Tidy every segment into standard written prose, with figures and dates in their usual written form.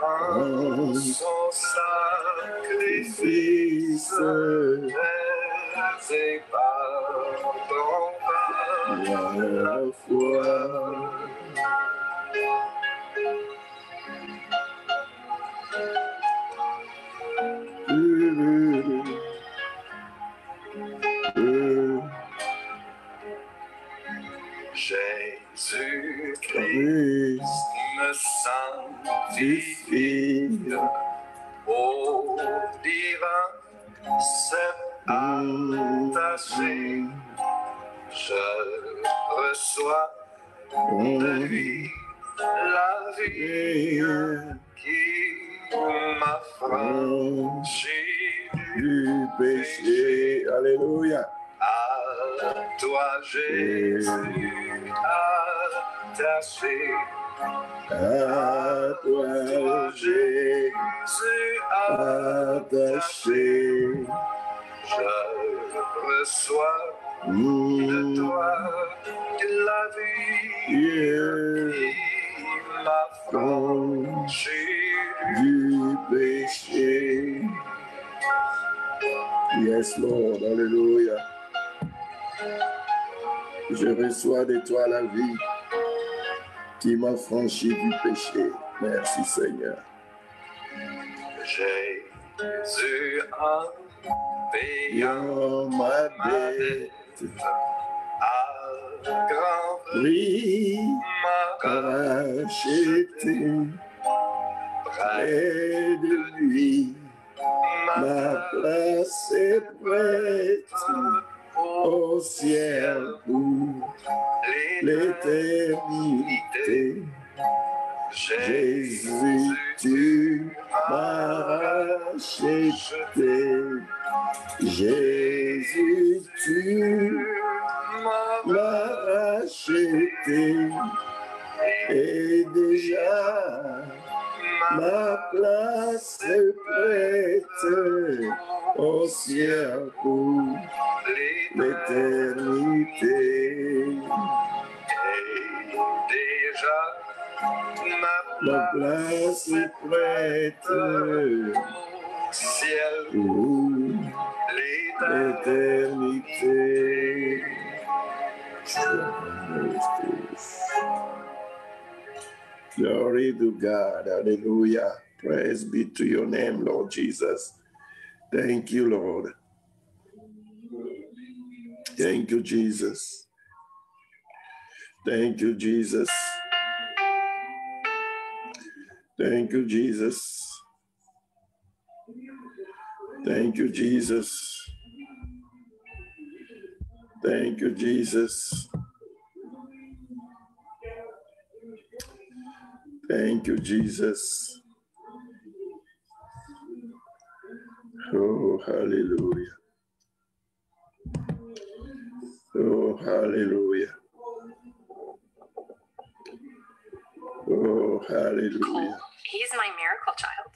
En son sacrifice, et pardon par la foi. Jésus-Christ me sanctifie, au divin c'est attaché, je reçois de lui la vie qui m'affranchit du péché. Alléluia. À toi Jésus attaché, à toi Jésus attaché, je reçois de toi la vie qui m'affranchit du péché. Yes, Lord, alléluia. Je reçois de toi la vie qui m'affranchit du péché. Merci, Seigneur. Jésus a payant ma dette, à grand prix m'a racheté. Près de lui, ma place est prête au ciel pour l'éternité. Jésus, tu m'as racheté. Jésus, tu m'as racheté. Et déjà, ma place est prête au ciel pour l'éternité. Et déjà, ma place est prête au ciel pour l'éternité. Glory to God. Hallelujah. Praise be to your name, Lord Jesus. Thank you, Lord. Thank you, Jesus. Thank you, Jesus. Thank you, Jesus. Thank you, Jesus. Thank you, Jesus. Thank you, Jesus. Oh, hallelujah. Oh, hallelujah. Oh, hallelujah. He's my miracle child.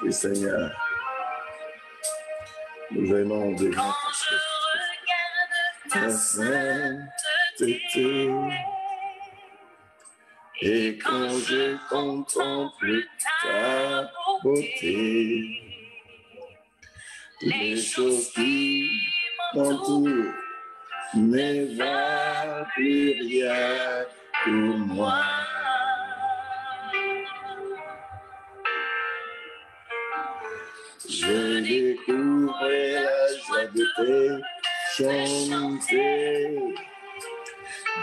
Oui, Seigneur, nous venons devant ta sainteté. Et quand je contemple ta beauté, les choses qui m'entourent ne valent plus rien pour moi. Je découvre la joie de te chanter,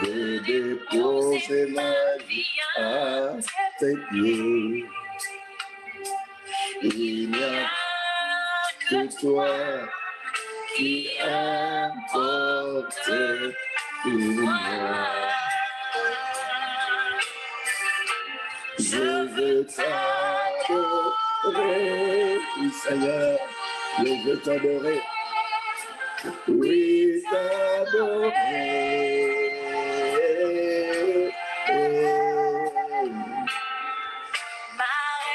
de déposer ma vie à tes pieds. Il n'y a que toi qui importe pour moi. veux t'adorer. Oui, Seigneur, je veux t'adorer. Oui, t'adorer.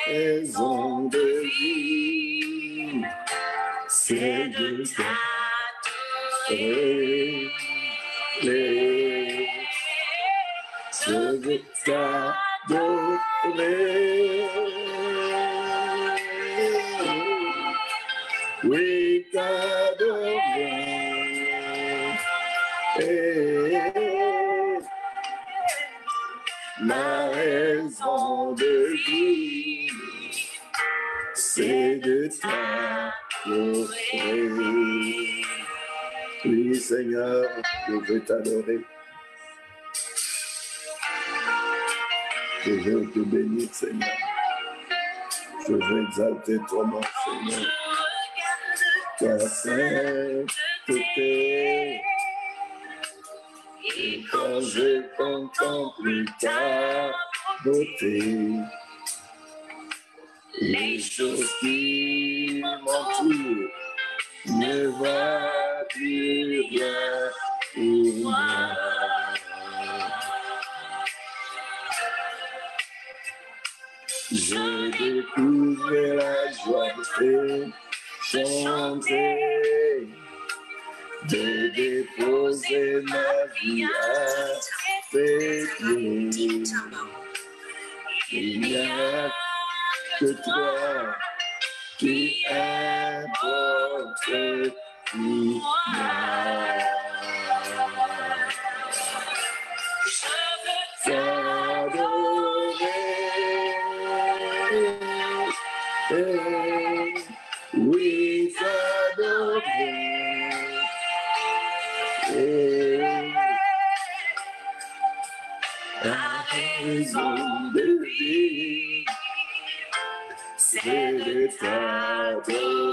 Raison de vie, c'est de t'adorer. Je veux t'adorer. Oui, t'adorer. Ma raison de vie, c'est de t'adorer. Oui, Seigneur, je veux t'adorer. Je veux te bénir, Seigneur. Je veux exalter ton nom, Seigneur. Ta sainteté. Et quand je contemple ta beauté, les choses qui m'entourent ne voient plus rien pour moi. Je découvre la joie de chanter, de déposer ma vie à tes pieds. Il n'y a que toi qui importe pour moi. Je veux t'adorer. Oui, t'adorer. La raison de vie, c'est de t'adorer.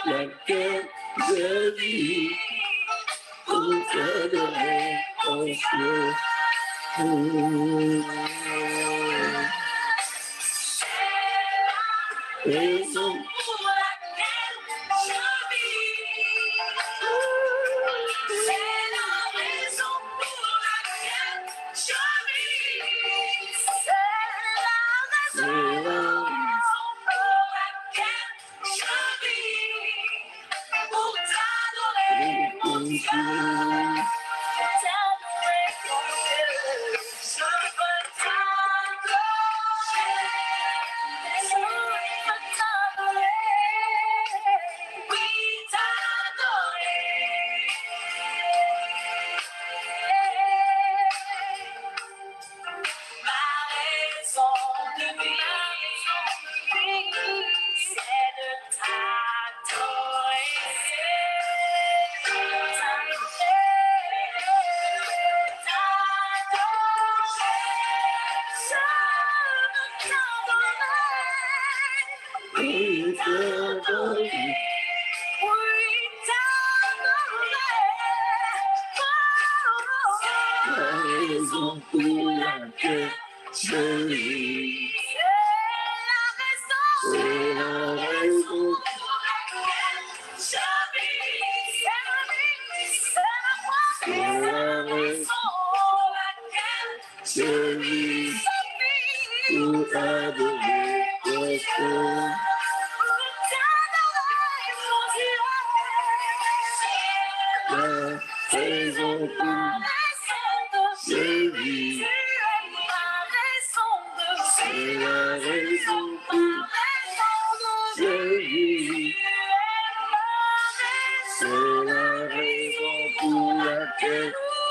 Laquelle je vis pour t'adorer, oh Dieu. Raison pour laquelle je vis, c'est la raison pour laquelle je vis, c'est la raison pour laquelle je vis, pour t'adorer, pour t'adorer.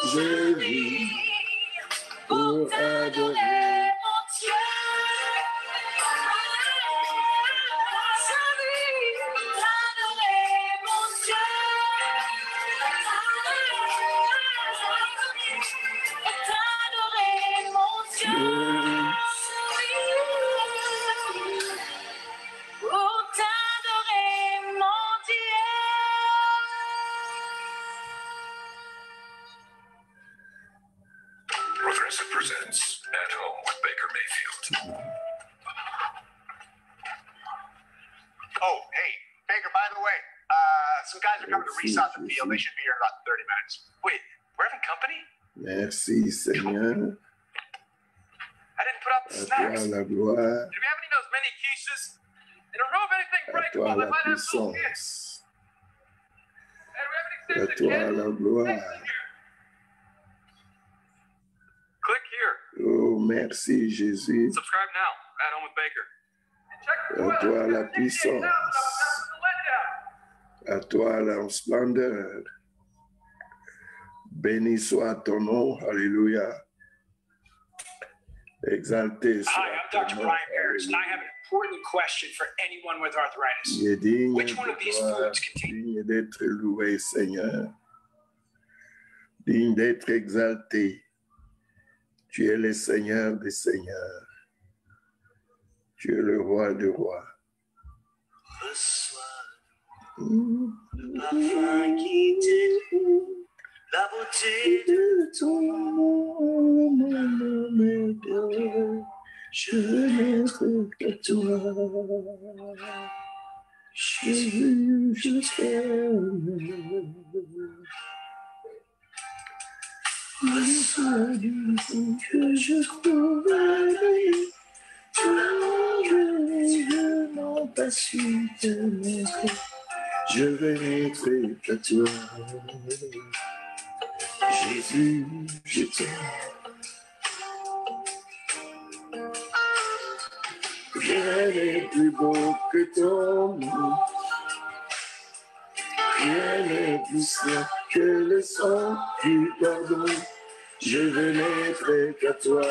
je vis pour t'adorer, mon Dieu. Progressive presents At Home with Baker Mayfield. Oh, hey, Baker, by the way, some guys are coming to restock the field. They should be here in about 30 minutes. Wait, we're having company? Merci, Seigneur. I didn't put out the À toi snacks. la gloire, Do we have any of those mini quiches? In a row of anything à breakable, toi I la might have some here. puissance, Hey, do we have à any extended toi candles? la gloire. Click here. Oh, merci, Jésus. Subscribe now. At Home with Baker. And check the À toi la toilet. puissance, à toi la splendeur. Béni soit ton nom, alléluia. Exalté soit Hi, I'm ton Dr. nom, Brian Paris, and I have an alléluia. important question for anyone with arthritis. Il est digne Which one de of these gloire, foods contains digne d'être loué, Seigneur. Digne d'être exalté. Tu es le Seigneur des Seigneurs. Tu es le roi des rois. Parfum qui t'étreint, la beauté de ton nom, mon Dieu, je n'être que toi. Jésus, je t'aime. Le soir du jour que je trouverai, je n'en pas su te mettre. Je vais n'être que toi. Jésus, je t'aime. Rien n'est plus beau que ton nom. Rien n'est plus saint que le sang du pardon. Je veux n'être qu'à toi.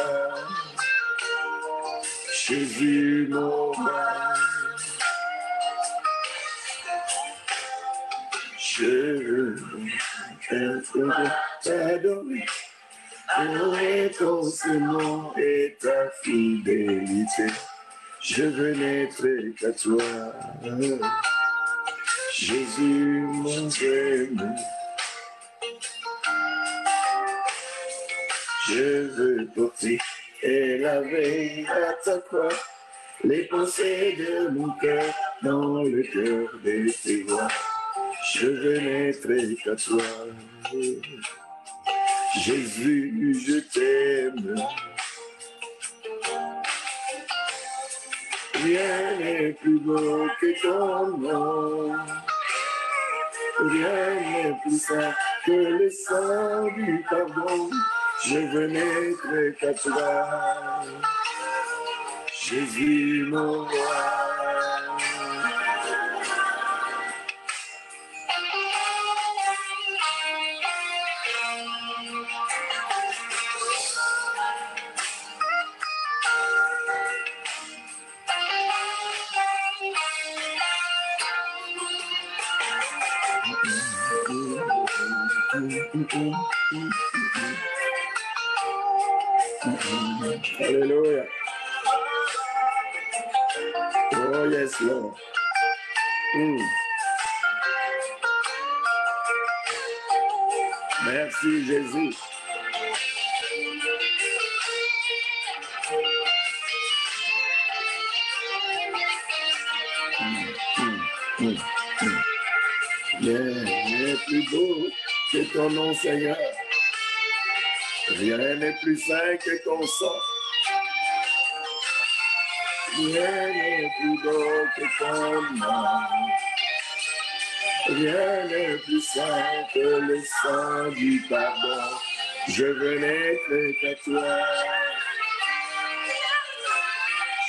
Jésus, mon roi. Je veux t'adorer, adorer ton Seigneur et ta fidélité. Je veux n'être qu'à toi, Jésus, mon Dieu. Je veux porter et laver à ta croix les pensées de mon cœur dans le cœur de tes rois. Je veux n'être qu'à toi. Jésus, je t'aime. Rien n'est plus beau que ton nom. Rien n'est plus saint que le sang du pardon. Je veux n'être qu'à toi. Jésus, mon roi. Hallelujah. Oh, yes, Lord. Merci, Jésus. Rien n'est plus beau que ton nom, Seigneur. Rien n'est plus saint que ton sang. Rien n'est plus beau que ton nom. Rien n'est plus saint que le sang du pardon. Je veux n'être qu'à toi.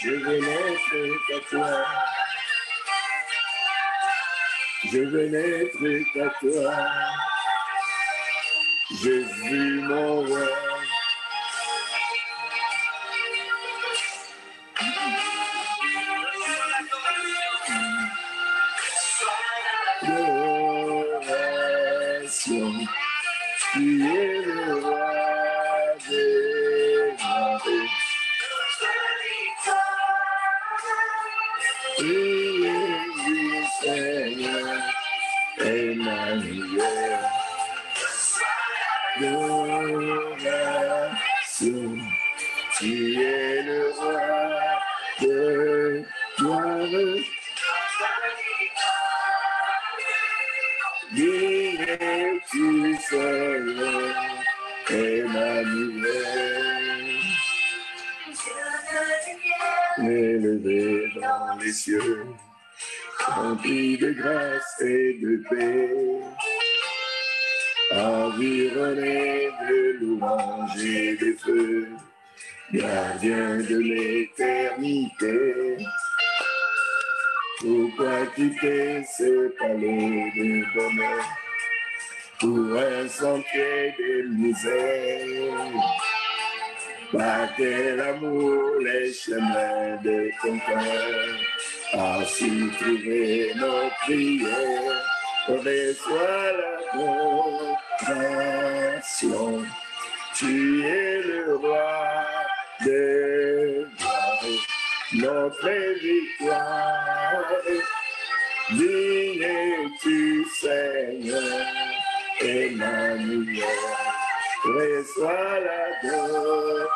Je veux n'être qu'à toi. Je veux n'être qu'à toi. Jésus mon roi. Adoration, tu es le roi des rois. Jésus Seigneur, Emmanuel. Adoration, tu es le roi de gloire. Tu Seigneur, Emmanuel. Élevé dans les cieux, rempli de grâce et de paix, environné de louanges et de feu, gardien de l'éternité. Pourquoi quitter ce palais de bonheur pour un sentier de misère? Par quel amour les chemins de ton cœur a su trouver nos prières. Reçois l'adoration, tu es le roi de gloire, notre victoire. Digne es-tu Seigneur, Emmanuel. Reçois l'adoration,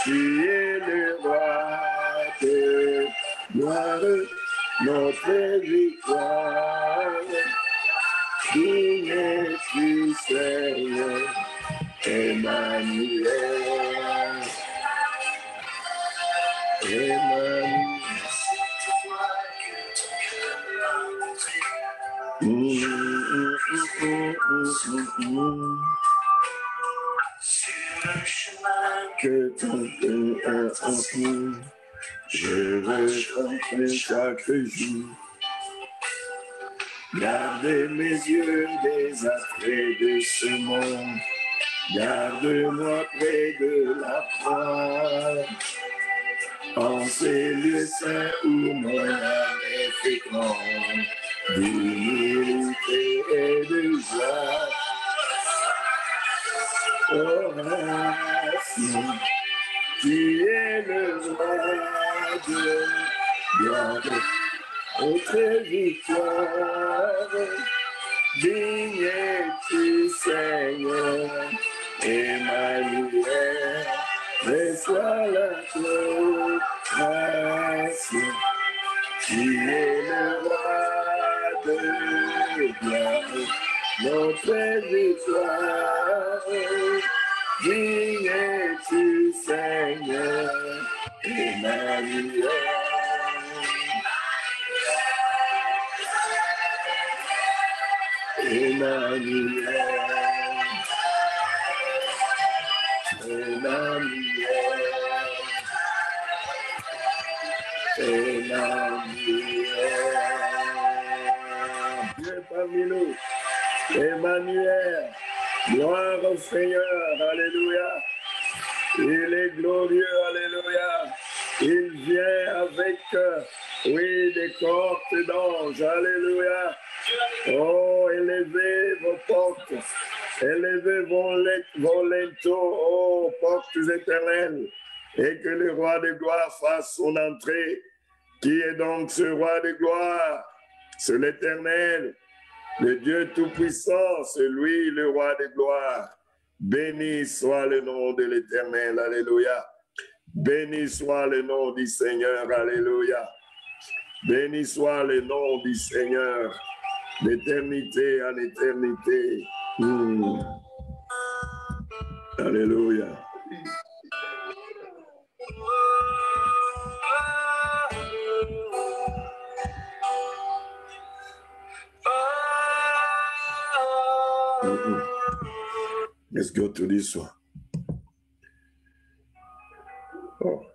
tu es le roi de gloire, notre victoire. Digne es-tu Seigneur, Emmanuel. Emmanuel. Que ton cœur je veux chanter chaque jour. Gardez mes yeux des attraits de ce monde. Garde-moi près de la croix. En ces lieux saints où mon âme est féconde, d'humilité et de joie. Oration, tu es le roi de gloire, notre victoire. Digne es-tu Seigneur, Emmanuel. Reçois l'adoration, tu es le roi de gloire, notre victoire. Digne es-tu Seigneur, Emmanuel. Emmanuel. Emmanuel, Emmanuel, Dieu parmi nous, Emmanuel, gloire au Seigneur, alléluia, il est glorieux, alléluia, il vient avec, oui, des cordes d'anges, alléluia, oh, élevez vos portes, élevez vos linteaux, oh, portes éternelles, et que le roi de gloire fasse son entrée. Qui est donc ce roi de gloire? C'est l'Éternel, le Dieu Tout-Puissant, c'est lui le roi de gloire. Béni soit le nom de l'Éternel, alléluia. Béni soit le nom du Seigneur, alléluia. Béni soit le nom du Seigneur, d'éternité en éternité. Alléluia. Let's go to this one. Oh.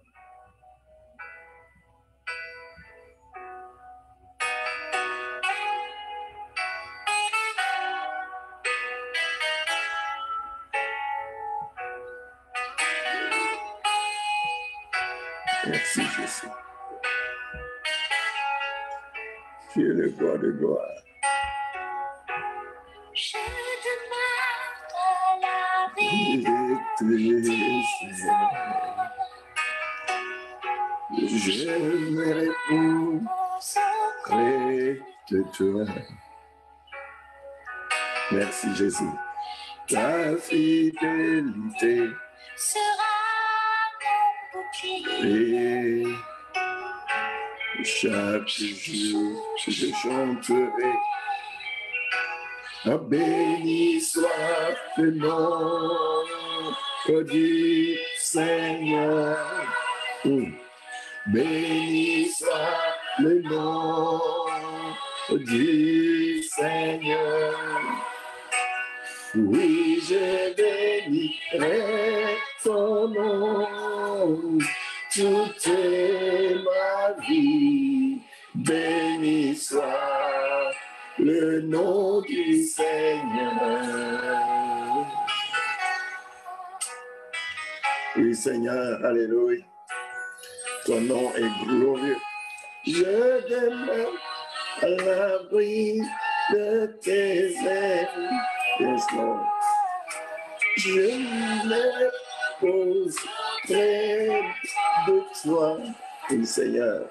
Merci Jésus. Tu es le roi de gloire. Je demande à la vérité. Je me réponds près de toi. Merci Jésus. Ta fidélité Sera mon bouclier. et chaque jour je chanterai. Ah, béni soit le nom du Seigneur. Béni soit le nom du Seigneur. Oui, je bénirai ton nom toute ma vie. Béni soit le nom du Seigneur. Oui, Seigneur, alléluia. Ton nom est glorieux. Je demeure à l'abri de tes ailes. Yes, Lord. Je me pose près de toi, oui, Seigneur.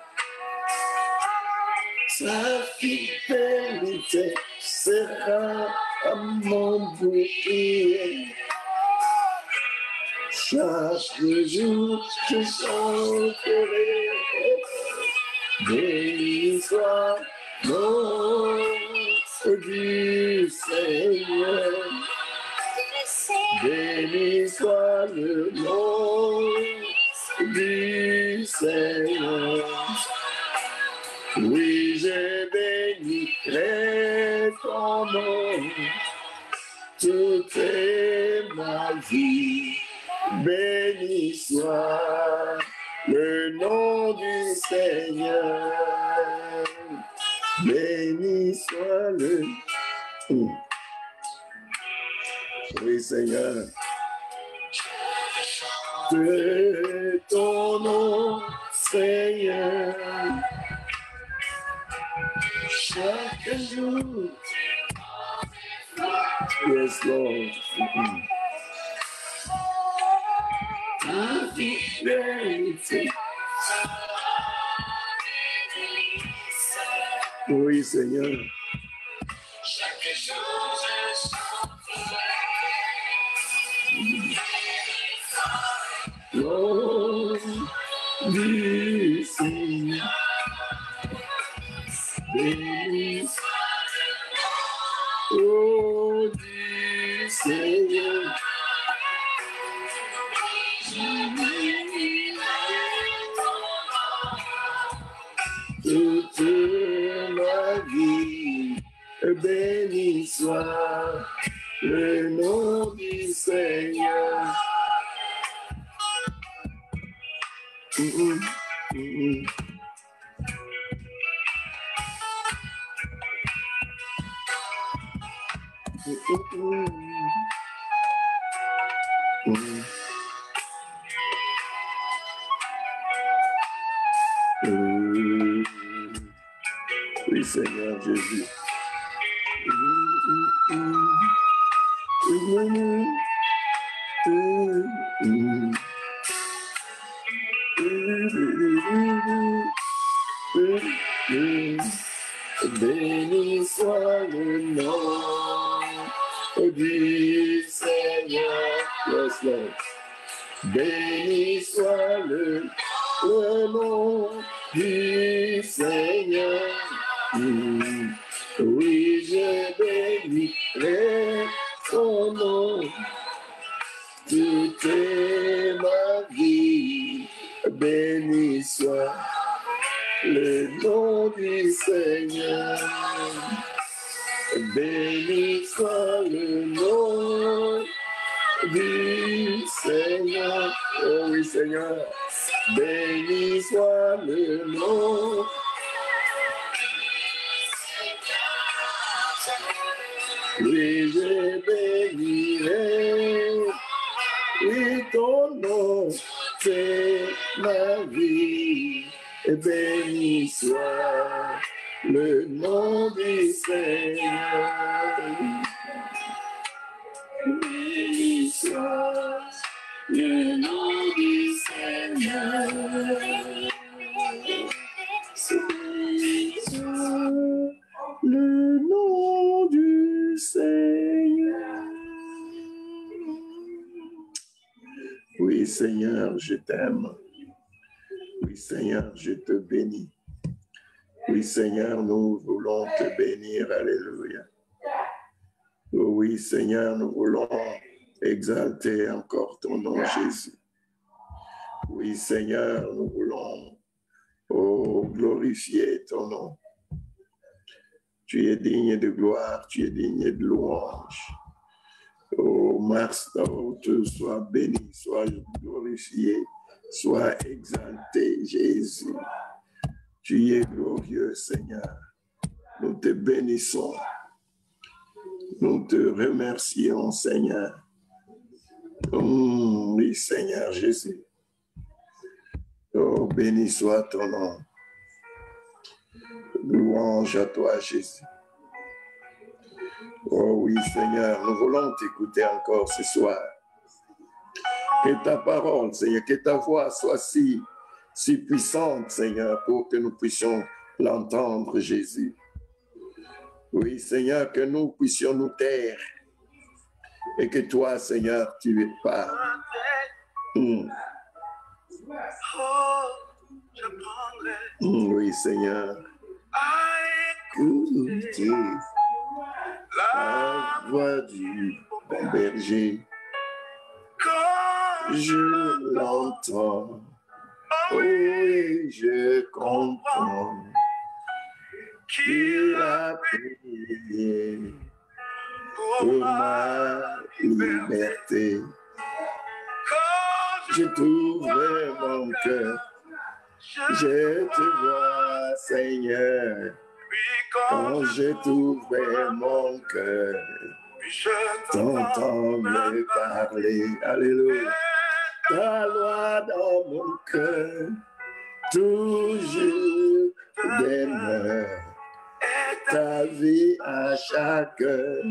Sa fidélité sera à mon bouclier. Chaque jour, je chanterai. Béni soit le nom du Seigneur. Béni soit le nom du Seigneur. Oui, je bénirai ton nom toute ma vie. Béni soit le nom du Seigneur. Béni soit le... Oui, Seigneur. De ton nom, Seigneur. Chaque jour. Yes, Lord. Ta fidélité. Oui, Seigneur. Chaque jour, je Lord du Seigneur. Béni oh du Seigneur. Toute ma vie, béni soit le nom du Seigneur. Oui, Seigneur Jésus. Béni soit le nom du Seigneur. Yes, Lord. Béni soit le nom du Seigneur. Oui, je bénirai son nom toute ma vie. Béni soit le nom du Seigneur. Béni soit le nom du Seigneur. Oh oui, Seigneur. Béni soit le nom. Oui, je bénirai. Oui, ton nom, c'est ma vie. Et béni soit le nom du Seigneur. Béni soit le nom du Seigneur. Béni soit le nom du Seigneur. Oui, Seigneur, je t'aime. Oui, Seigneur, je te bénis. Oui, Seigneur, nous voulons te bénir. Alléluia. Oui, Seigneur, nous voulons exalter encore ton nom, Jésus. Oui, Seigneur, nous voulons glorifier ton nom. Tu es digne de gloire, tu es digne de louange. Oh, Mars, sois béni, sois glorifié, sois exalté, Jésus. Tu es glorieux, Seigneur. Nous te bénissons. Nous te remercions, Seigneur. Oui, Seigneur Jésus. Oh, béni soit ton nom. Louange à toi, Jésus. Oh oui, Seigneur, nous voulons t'écouter encore ce soir. Que ta parole, Seigneur, que ta voix soit si puissante, Seigneur, pour que nous puissions l'entendre, Jésus. Oui, Seigneur, que nous puissions nous taire et que toi, Seigneur, tu parles. Oui, Seigneur. Écoutez la voix du bon berger. Je l'entends. Oui, je comprends qu'il a payé pour ma liberté. Je t'ouvre mon cœur, je te vois, Seigneur. Quand je t'ouvre mon cœur, je t'entends me parler. Alléluia. Ta loi dans mon cœur, toujours demeure. Ta vie à chaque heure,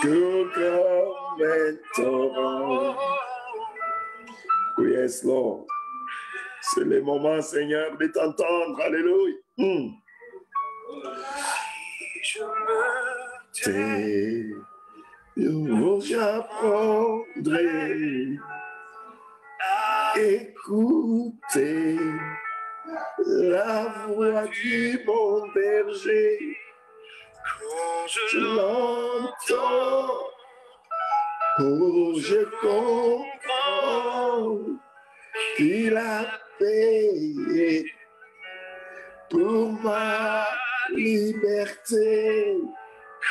tout comme un torrent. Oui, yes, Lord. C'est le moment, Seigneur, de t'entendre. Alléluia. Je me tais, j'apprendrai à écouter la voix du bon berger. Quand je l'entends, oh, je comprends qu'il a payé pour ma liberté.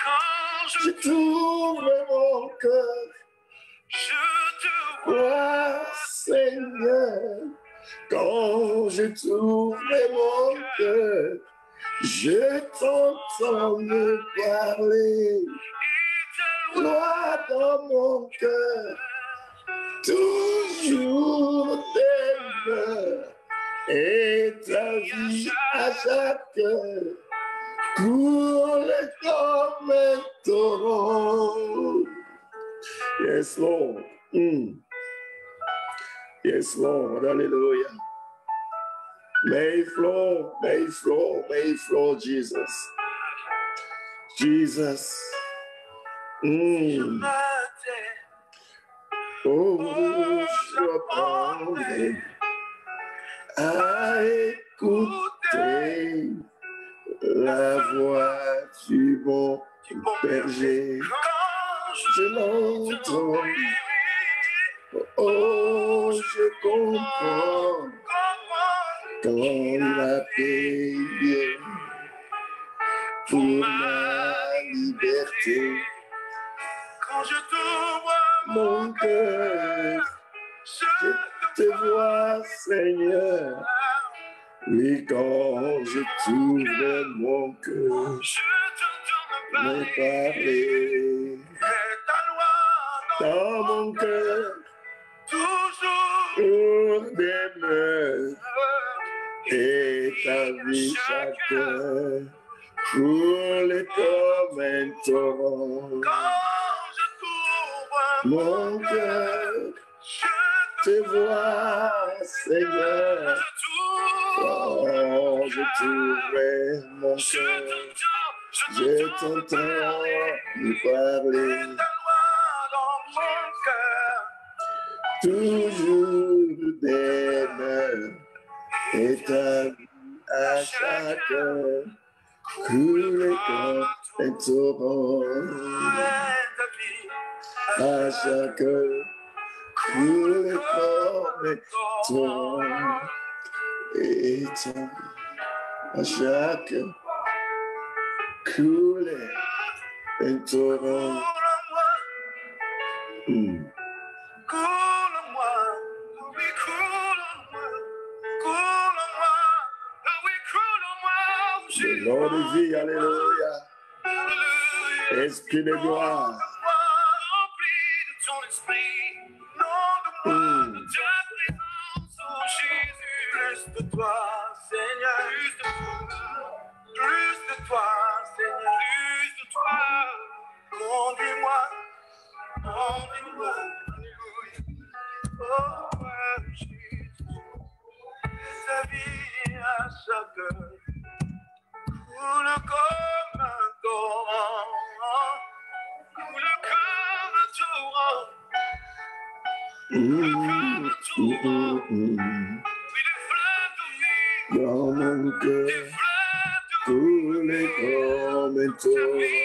Quand je t'ouvre mon cœur, je te vois, Seigneur. Quand je t'ouvre mon cœur, je t'entends me parler. Loi dans mon cœur, toujours demeure. Et ta vie à chaque heure coule comme un torrent. Yes, Lord. Yes, Lord. Hallelujah. May it flow, may it flow, may it flow, Jesus. Jesus. Oh, je à écouter la voix du bon berger. Je l'entends. Oh, je comprends quand il a payé pour ma liberté. Quand je t'ouvre mon cœur, je te vois, Seigneur. Oui, quand je t'ouvre mon cœur, me parler. Dans mon cœur, toujours demeure. Et vie chacun coule comme un torrent. Mon cœur te voit, Seigneur. Oh, je t'ouvre mon cœur. Je t'entends lui parler. Toujours demeure et ta vie à chaque heure coule comme un torrent. À chaque heure coule comme un torrent. Et ta vie à chaque heure coule un torrent. Le nom de vie, alléluia. Esprit de gloire. Plus de toi, Seigneur. Plus de toi, Seigneur. Plus de toi. Conduis-moi. Conduis-moi. Oh, Jésus. Ta vie à chaque heure coule comme un torrent. Coule comme un torrent. Dans mon cœur, coule comme un torrent.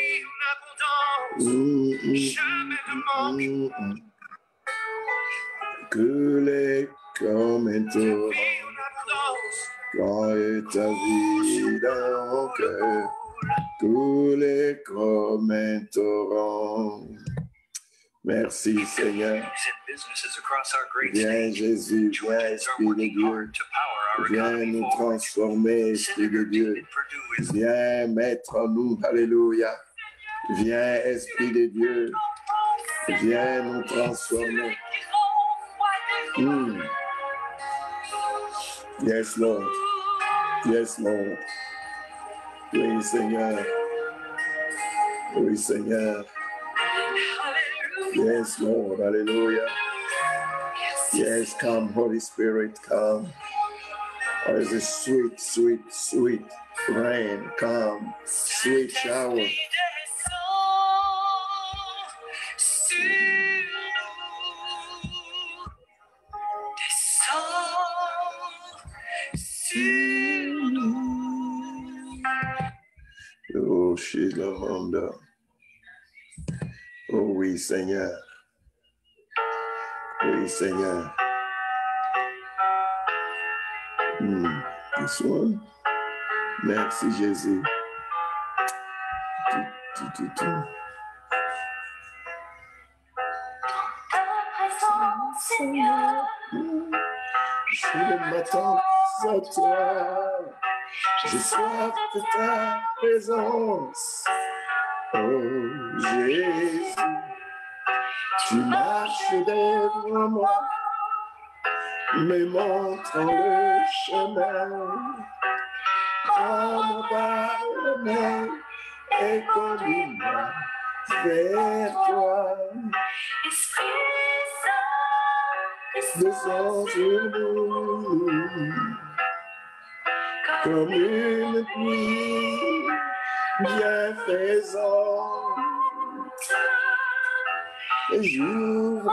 Coule comme un torrent. Quand est ta vie dans mon cœur, coule comme un torrent. Merci Seigneur. Viens Jésus, viens Esprit de Dieu. Viens nous transformer, Esprit de Dieu. Viens mettre en nous, alléluia. Viens Esprit de Dieu. Viens nous transformer. Yes, Lord. Yes, Lord. Oui, Seigneur. Oui, Seigneur. Yes, Lord. Hallelujah. Yes, come, Holy Spirit, come. Oh, it's a sweet, sweet, sweet rain. Come, sweet shower. Oh, Shilamanda. Oh oui, Seigneur. Oui, Seigneur. This one. Merci, Jésus. Seigneur, Je m'attends à toi. J'ai soif de ta présence. Oh Jésus, tu marches devant moi, me montrant le chemin. Prends-moi par la main et conduis-moi vers toi. Descends sur nous comme une pluie bienfaisante. Et j'ouvre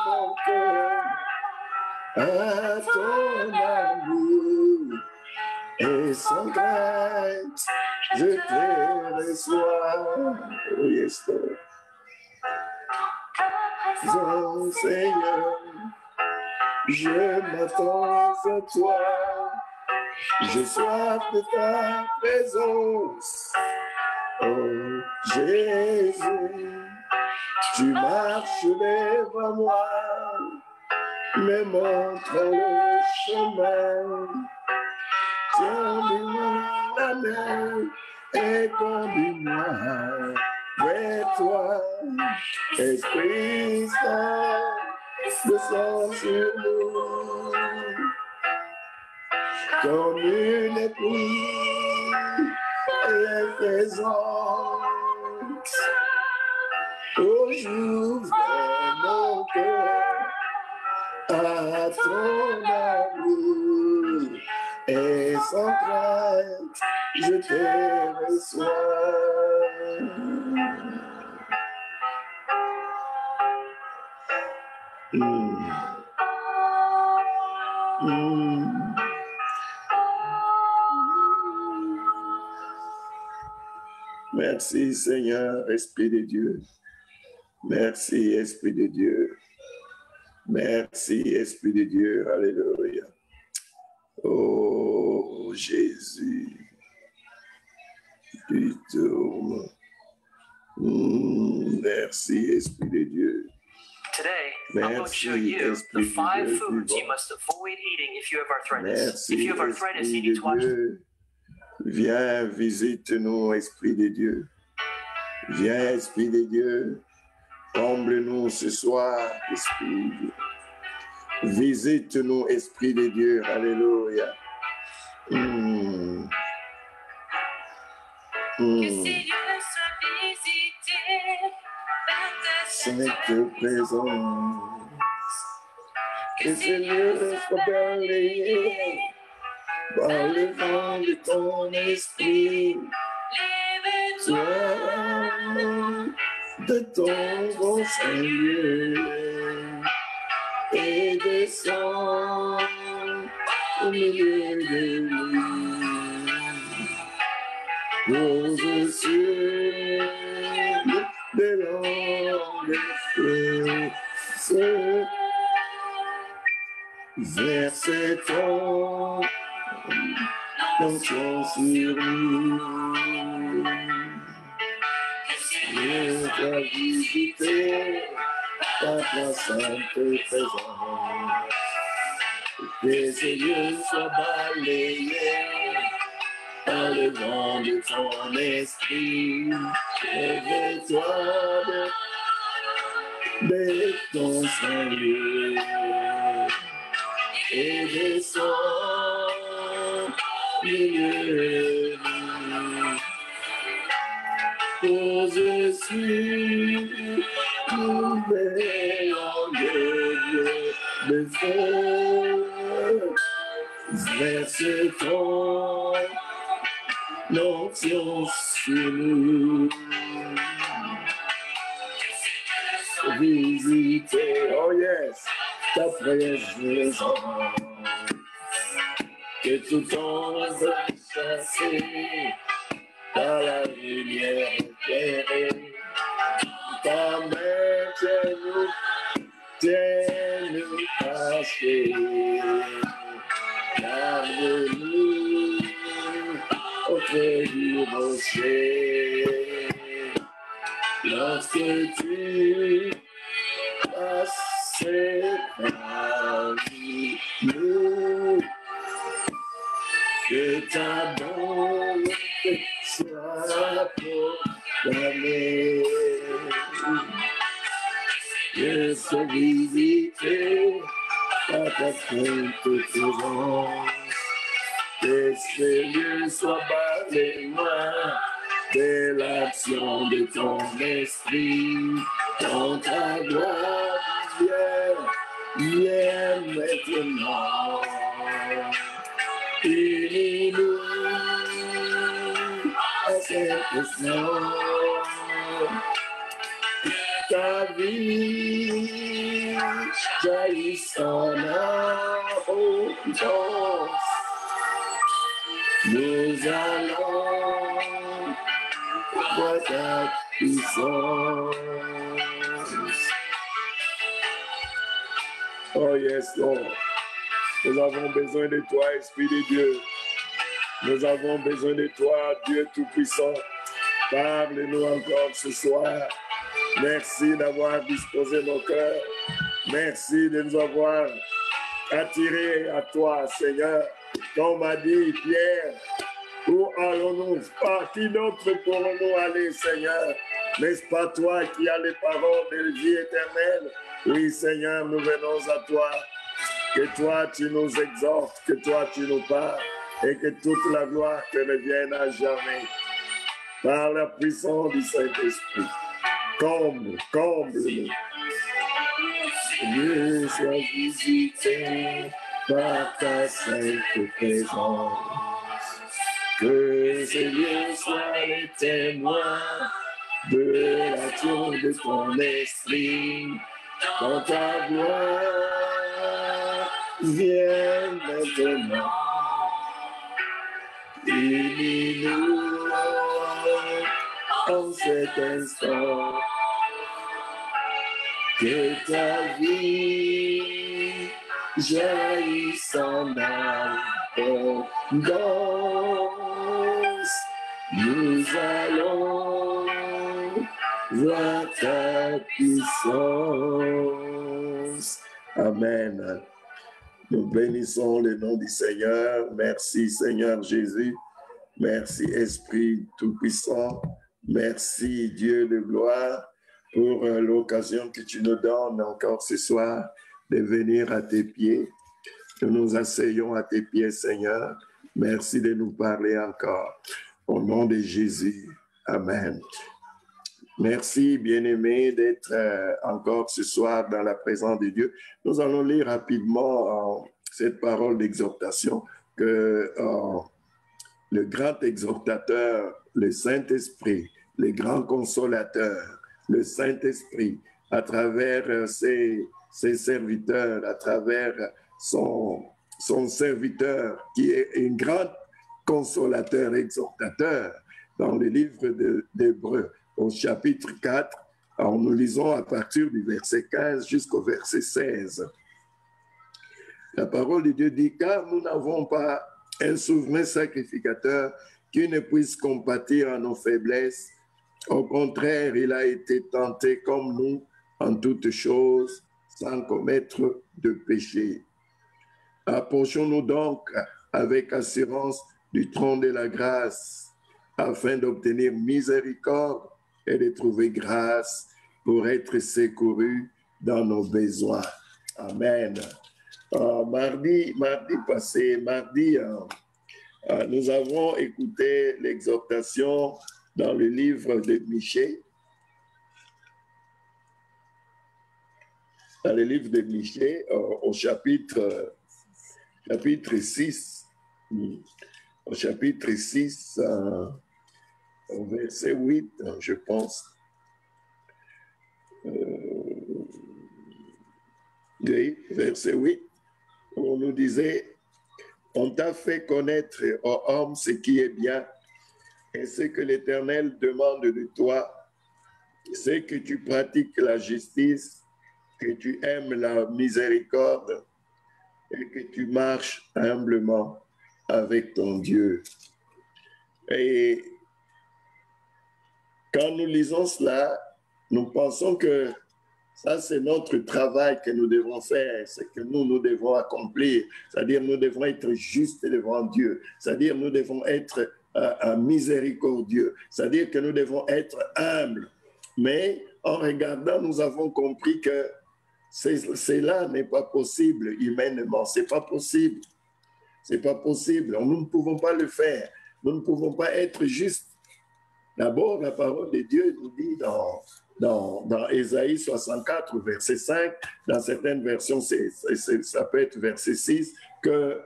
mon cœur à ton amour. Et sans crainte, je te reçois. Oh yes, Lord. Oh Seigneur, je m'attends à toi. J'ai soif de ta présence. Oh Jésus, tu marches devant moi, me montrant le chemin. Tiens-moi la main et conduis-moi vers toi. Esprit Saint, descends sur nous comme une épouse effaisante. Oh, j'ouvre mon cœur à ton amour et sans crainte, je te reçois. Merci Seigneur, Esprit de Dieu. Merci Esprit de Dieu. Merci Esprit de Dieu. Alléluia. Oh Jésus. Putain. Merci Esprit de Dieu. Today, I'm going to show you the 5 foods you must avoid eating if you have arthritis. Merci, If you have arthritis, you Esprit need de to watch. Dieu. Viens, visite-nous, Esprit de Dieu. Viens, Esprit de Dieu. Comble-nous ce soir, Esprit de Dieu. Visite-nous, Esprit de Dieu. Alléluia. Que ces lieux soient visités par ta Sainte présence. Que ces lieux soient balayés par le vent de ton esprit. Lève-toi de ton grand Saint-Lieu et descends au milieu de nous. Pose sur des langues de feu, verse ton onction sur nous. Viens ta visiter par ta sainte présence. Que ces lieux soient balayés par le vent de ton esprit. Lève-toi de ton Saint-Lieu et descends au milieu de nous. Pose sur nous des langues de feu, verse ton onction sur nous. Visiter, oh yes, ta présence, que tout ombre chassée par la lumière éclairée, ta main tiens-nous cachés, garde-nous auprès du rocher. Lorsque tu passes parmi nous, que ta bonté soit proclamée, que soit visitée par ta sainte présence, que ces lieux soient balayés de l'action de ton esprit, dans ta gloire, viens maintenant. Unis-nous à cette question, ta vie jaillisse en abondance. Nous allons voir ta puissance. Oh yes, Lord. Nous avons besoin de toi, Esprit de Dieu. Nous avons besoin de toi, Dieu Tout-Puissant. Parle-nous encore ce soir. Merci d'avoir disposé nos cœurs. Merci de nous avoir attirés à toi, Seigneur. Comme m'a dit Pierre, où allons-nous? Par qui d'autre pourrons-nous aller, Seigneur? N'est-ce pas toi qui as les paroles de vie éternelle? Oui, Seigneur, nous venons à toi. Que toi, tu nous exhortes, que toi, tu nous parles. et que toute la gloire te revienne à jamais par la puissance du Saint-Esprit. Comble-nous. Dieu soit visité par ta sainte présence. Que ces lieux soient les témoins de l'action de ton esprit. Dans ta gloire, viens maintenant. Unis-nous en cet instant. Que ta vie jaillisse en abondance. Nous allons voir ta puissance. Amen. Nous bénissons le nom du Seigneur. Merci Seigneur Jésus. Merci Esprit Tout-Puissant. Merci Dieu de gloire pour l'occasion que tu nous donnes encore ce soir de venir à tes pieds. Nous nous asseyons à tes pieds, Seigneur. Merci de nous parler encore. Au nom de Jésus. Amen. Merci, bien-aimés, d'être encore ce soir dans la présence de Dieu. Nous allons lire rapidement cette parole d'exhortation que le grand exhortateur, le Saint-Esprit, le grand consolateur, le Saint-Esprit, à travers ses serviteurs, à travers son serviteur, qui est un grand consolateur, exhortateur, dans le livre d'Hébreux, au chapitre 4, nous lisons à partir du verset 15 jusqu'au verset 16. La parole de Dieu dit, car nous n'avons pas un souverain sacrificateur qui ne puisse compatir à nos faiblesses. Au contraire, il a été tenté comme nous en toutes choses, sans commettre de péché. Approchons-nous donc avec assurance du trône de la grâce, afin d'obtenir miséricorde et de trouver grâce pour être secourus dans nos besoins. Amen. Mardi passé, nous avons écouté l'exhortation dans le livre de Michée. Dans le livre de Michée, au chapitre 6. Au chapitre 6, au verset 8, je pense. Oui, verset 8, où on nous disait, on t'a fait connaître, ô homme, ce qui est bien, et ce que l'Éternel demande de toi, c'est que tu pratiques la justice, que tu aimes la miséricorde, et que tu marches humblement avec ton Dieu. Et quand nous lisons cela, nous pensons que ça, c'est notre travail que nous devons faire, c'est que nous devons accomplir. C'est-à-dire, nous devons être justes devant Dieu. C'est-à-dire, nous devons être miséricordieux. C'est-à-dire que nous devons être humbles. Mais en regardant, nous avons compris que cela n'est pas possible humainement. C'est pas possible. C'est pas possible. Nous ne pouvons pas le faire. Nous ne pouvons pas être justes. D'abord, la parole de Dieu nous dit dans Ésaïe 64, verset 5, dans certaines versions, ça peut être verset 6, que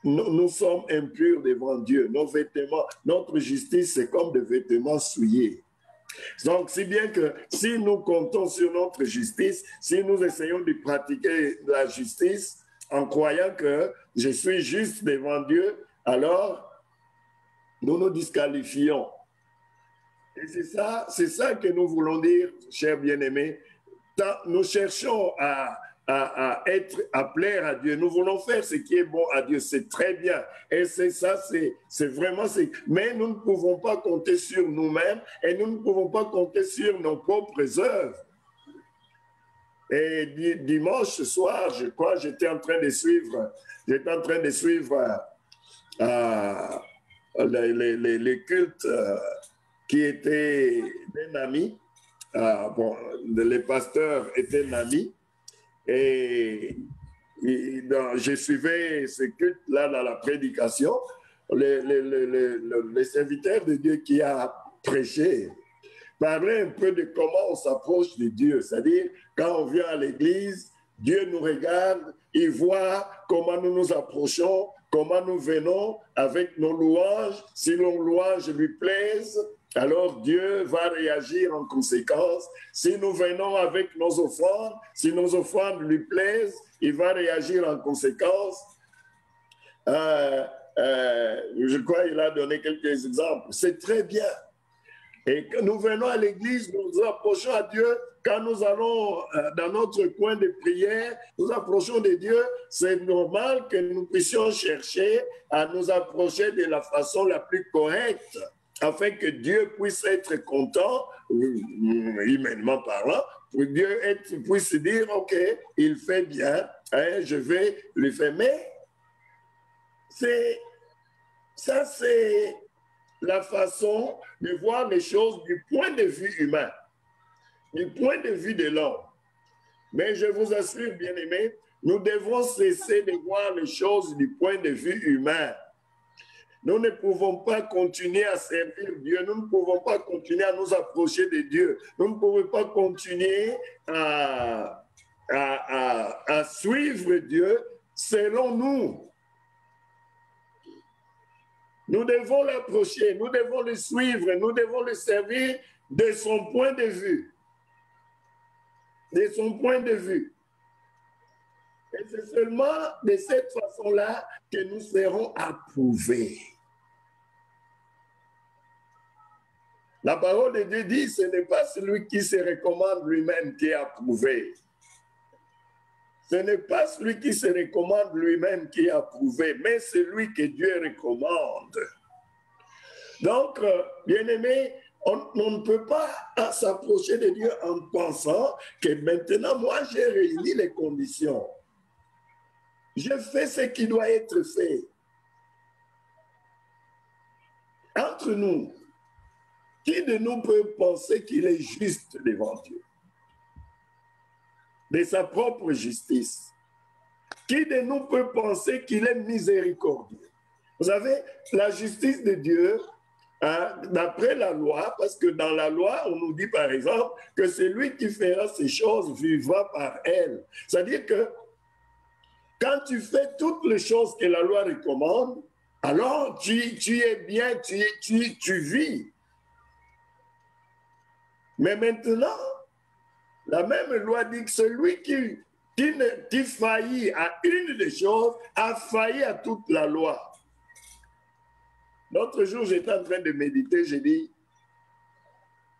nous sommes impurs devant Dieu. Nos vêtements, notre justice, c'est comme des vêtements souillés. Donc, si bien que si nous comptons sur notre justice, si nous essayons de pratiquer la justice en croyant que je suis juste devant Dieu, alors nous nous disqualifions. Et c'est ça que nous voulons dire, chers bien-aimés. Nous cherchons à plaire à Dieu. Nous voulons faire ce qui est bon à Dieu. C'est très bien. Et c'est ça, c'est vraiment... Mais nous ne pouvons pas compter sur nous-mêmes et nous ne pouvons pas compter sur nos propres œuvres. Et dimanche soir, je crois, j'étais en train de suivre les cultes qui était un ami. Le pasteur était un ami et je suivais ce culte-là dans la prédication, les serviteurs de Dieu qui a prêché parlait un peu de comment on s'approche de Dieu. C'est-à-dire, quand on vient à l'église, Dieu nous regarde, il voit comment nous nous approchons, comment nous venons avec nos louanges. Si nos louanges lui plaisent, alors Dieu va réagir en conséquence. Si nous venons avec nos offrandes, si nos offrandes lui plaisent, il va réagir en conséquence. Je crois qu'il a donné quelques exemples. C'est très bien. Et quand nous venons à l'église, nous nous approchons à Dieu. Quand nous allons dans notre coin de prière, nous approchons de Dieu. C'est normal que nous puissions chercher à nous approcher de la façon la plus correcte, afin que Dieu puisse être content, humainement parlant, pour Dieu puisse dire, OK, il fait bien, hein, je vais lui faire. Mais ça, c'est la façon de voir les choses du point de vue humain, du point de vue de l'homme. Mais je vous assure, bien-aimés, nous devons cesser de voir les choses du point de vue humain. Nous ne pouvons pas continuer à servir Dieu, nous ne pouvons pas continuer à nous approcher de Dieu, nous ne pouvons pas continuer à suivre Dieu selon nous. Nous devons l'approcher, nous devons le suivre, nous devons le servir de son point de vue. De son point de vue. Et c'est seulement de cette façon-là que nous serons approuvés. La parole de Dieu dit, ce n'est pas celui qui se recommande lui-même qui est approuvé. Ce n'est pas celui qui se recommande lui-même qui est approuvé, mais celui que Dieu recommande. Donc, bien-aimés, on ne peut pas s'approcher de Dieu en pensant que maintenant, moi, j'ai réuni les conditions. Je fais ce qui doit être fait. Entre nous, qui de nous peut penser qu'il est juste devant Dieu? De sa propre justice. Qui de nous peut penser qu'il est miséricordieux? Vous savez, la justice de Dieu, hein, d'après la loi, parce que dans la loi, on nous dit par exemple que celui qui fera ces choses vivra par elles. C'est-à-dire que quand tu fais toutes les choses que la loi recommande, alors tu es bien, tu vis. Mais maintenant, la même loi dit que celui qui faillit à une des choses a failli à toute la loi. L'autre jour, j'étais en train de méditer, j'ai dit,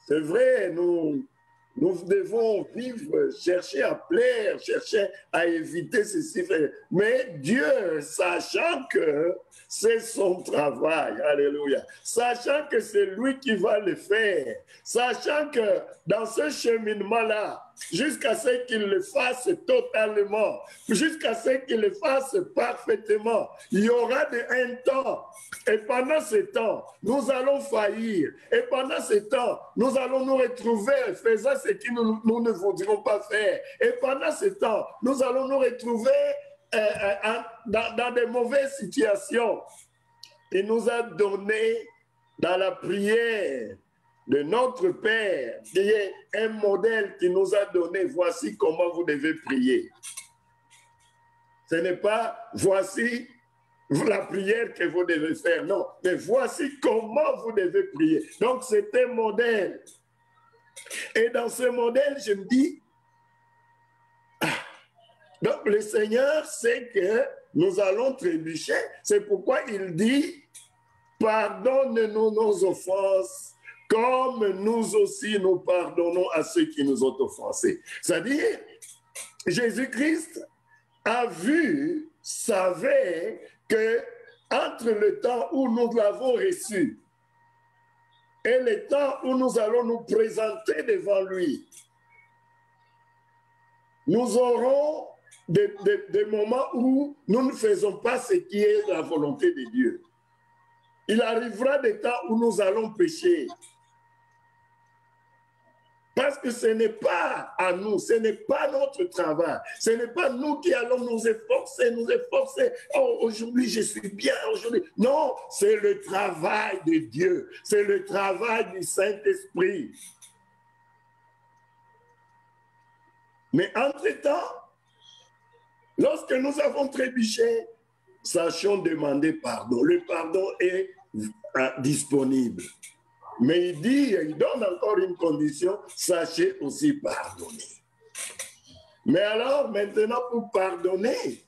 c'est vrai, nous devons vivre, chercher à plaire, chercher à éviter ceci, mais Dieu, sachant que c'est son travail, alléluia, sachant que c'est lui qui va le faire, sachant que dans ce cheminement-là, jusqu'à ce qu'il le fasse totalement, jusqu'à ce qu'il le fasse parfaitement, il y aura un temps, et pendant ce temps, nous allons faillir, et pendant ce temps, nous allons nous retrouver faisant ce que nous ne voudrions pas faire, et pendant ce temps, nous allons nous retrouver dans de mauvaises situations. Il nous a donné dans la prière de notre Père, qui est un modèle qui nous a donné, voici comment vous devez prier. Ce n'est pas voici la prière que vous devez faire, non, mais voici comment vous devez prier. Donc c'est un modèle. Et dans ce modèle, je me dis, donc le Seigneur sait que nous allons trébucher, c'est pourquoi il dit, pardonne-nous nos offenses, comme nous aussi nous pardonnons à ceux qui nous ont offensés. C'est-à-dire, Jésus-Christ a vu, savait que entre le temps où nous l'avons reçu et le temps où nous allons nous présenter devant lui, nous aurons des moments où nous ne faisons pas ce qui est la volonté de Dieu. Il arrivera des temps où nous allons pécher. Parce que ce n'est pas à nous, ce n'est pas notre travail, ce n'est pas nous qui allons nous efforcer. Oh, aujourd'hui, je suis bien, aujourd'hui. Non, c'est le travail de Dieu, c'est le travail du Saint-Esprit. Mais entre-temps, lorsque nous avons trébuché, sachons demander pardon. Le pardon est disponible. Mais il donne encore une condition, sachez aussi pardonner. Mais alors, maintenant, pour pardonner,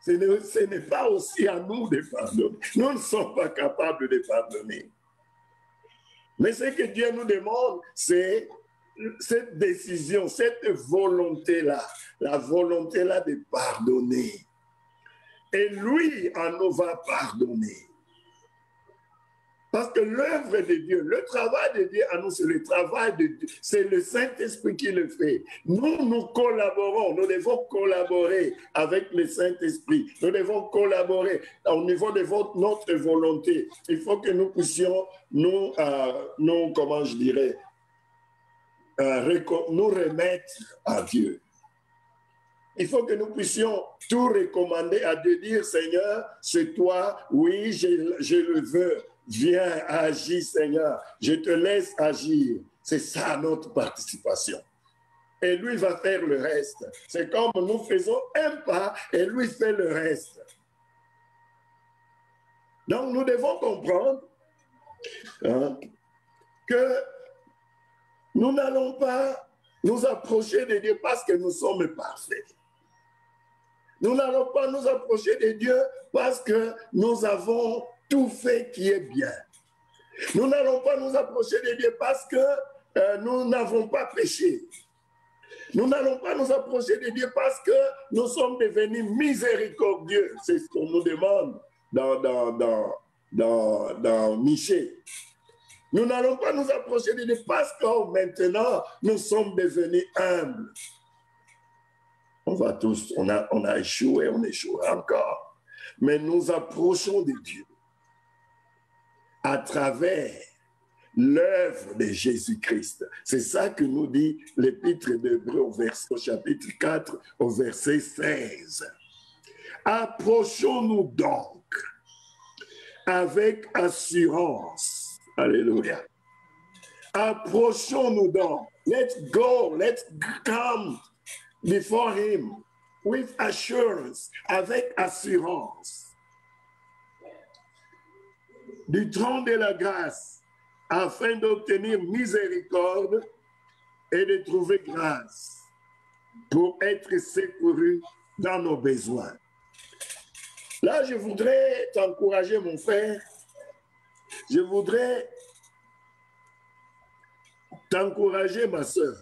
ce n'est pas aussi à nous de pardonner. Nous ne sommes pas capables de pardonner. Mais ce que Dieu nous demande, c'est cette décision, cette volonté-là, la volonté-là de pardonner. Et lui, en nous va pardonner. Parce que l'œuvre de Dieu, le travail de Dieu à nous, c'est le travail de Dieu. C'est le Saint-Esprit qui le fait. Nous collaborons, nous devons collaborer avec le Saint-Esprit. Nous devons collaborer au niveau de notre volonté. Il faut que nous puissions nous remettre à Dieu. Il faut que nous puissions tout recommander à Dieu, dire Seigneur, c'est toi, oui, je le veux. Viens, agis, Seigneur. Je te laisse agir. C'est ça notre participation. Et lui va faire le reste. C'est comme nous faisons un pas et lui fait le reste. Donc nous devons comprendre que nous n'allons pas nous approcher de Dieu parce que nous sommes parfaits. Nous n'allons pas nous approcher de Dieu parce que nous avons tout fait qui est bien. Nous n'allons pas nous approcher de Dieu parce que nous n'avons pas péché. Nous n'allons pas nous approcher de Dieu parce que nous sommes devenus miséricordieux. C'est ce qu'on nous demande dans Michée. Nous n'allons pas nous approcher de Dieu parce que maintenant nous sommes devenus humbles. On a échoué, on échouera encore. Mais nous approchons de Dieu à travers l'œuvre de Jésus-Christ. C'est ça que nous dit l'Épître d'Hébreux au chapitre 4, au verset 16. Approchons-nous donc avec assurance. Alléluia. Approchons-nous donc. Let's come before him with assurance, avec assurance. Du trône de la grâce, afin d'obtenir miséricorde et de trouver grâce pour être secouru dans nos besoins. Là, je voudrais t'encourager, mon frère. Je voudrais t'encourager, ma soeur,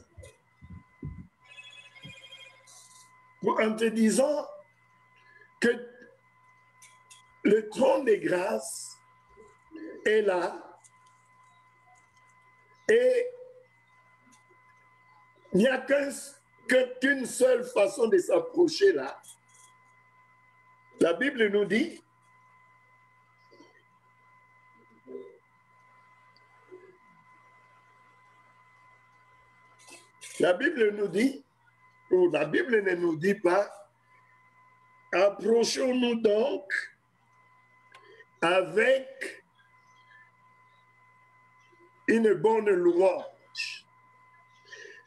en te disant que le trône de grâce est là et il n'y a qu'une seule façon de s'approcher là. La Bible nous dit ou la Bible ne nous dit pas, approchons-nous donc avec une bonne louange.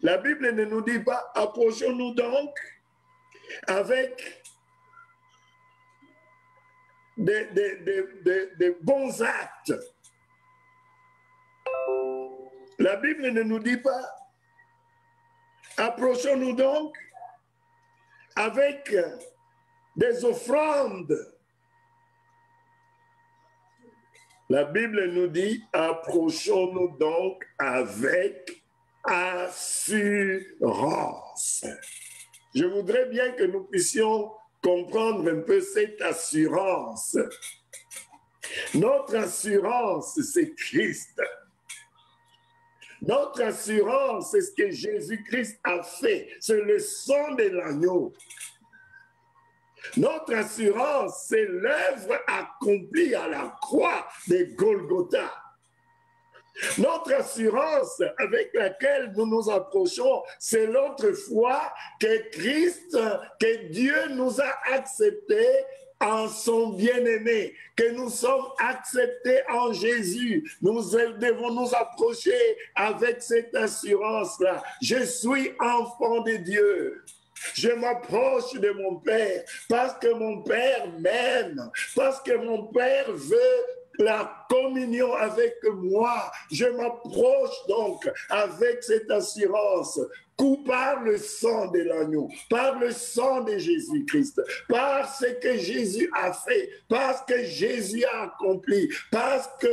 La Bible ne nous dit pas, approchons-nous donc avec des bons actes. La Bible ne nous dit pas, approchons-nous donc avec des offrandes. La Bible nous dit, approchons-nous donc avec assurance. Je voudrais bien que nous puissions comprendre un peu cette assurance. Notre assurance, c'est Christ. Notre assurance, c'est ce que Jésus-Christ a fait. C'est le sang de l'agneau. Notre assurance, c'est l'œuvre accomplie à la croix de Golgotha. Notre assurance avec laquelle nous nous approchons, c'est notre foi que Christ, que Dieu nous a acceptés en son bien-aimé, que nous sommes acceptés en Jésus. Nous devons nous approcher avec cette assurance-là. Je suis enfant de Dieu. Je m'approche de mon Père parce que mon Père m'aime, parce que mon Père veut la communion avec moi. Je m'approche donc avec cette assurance par le sang de l'agneau, par le sang de Jésus-Christ, par ce que Jésus a fait, parce que Jésus a accompli, parce que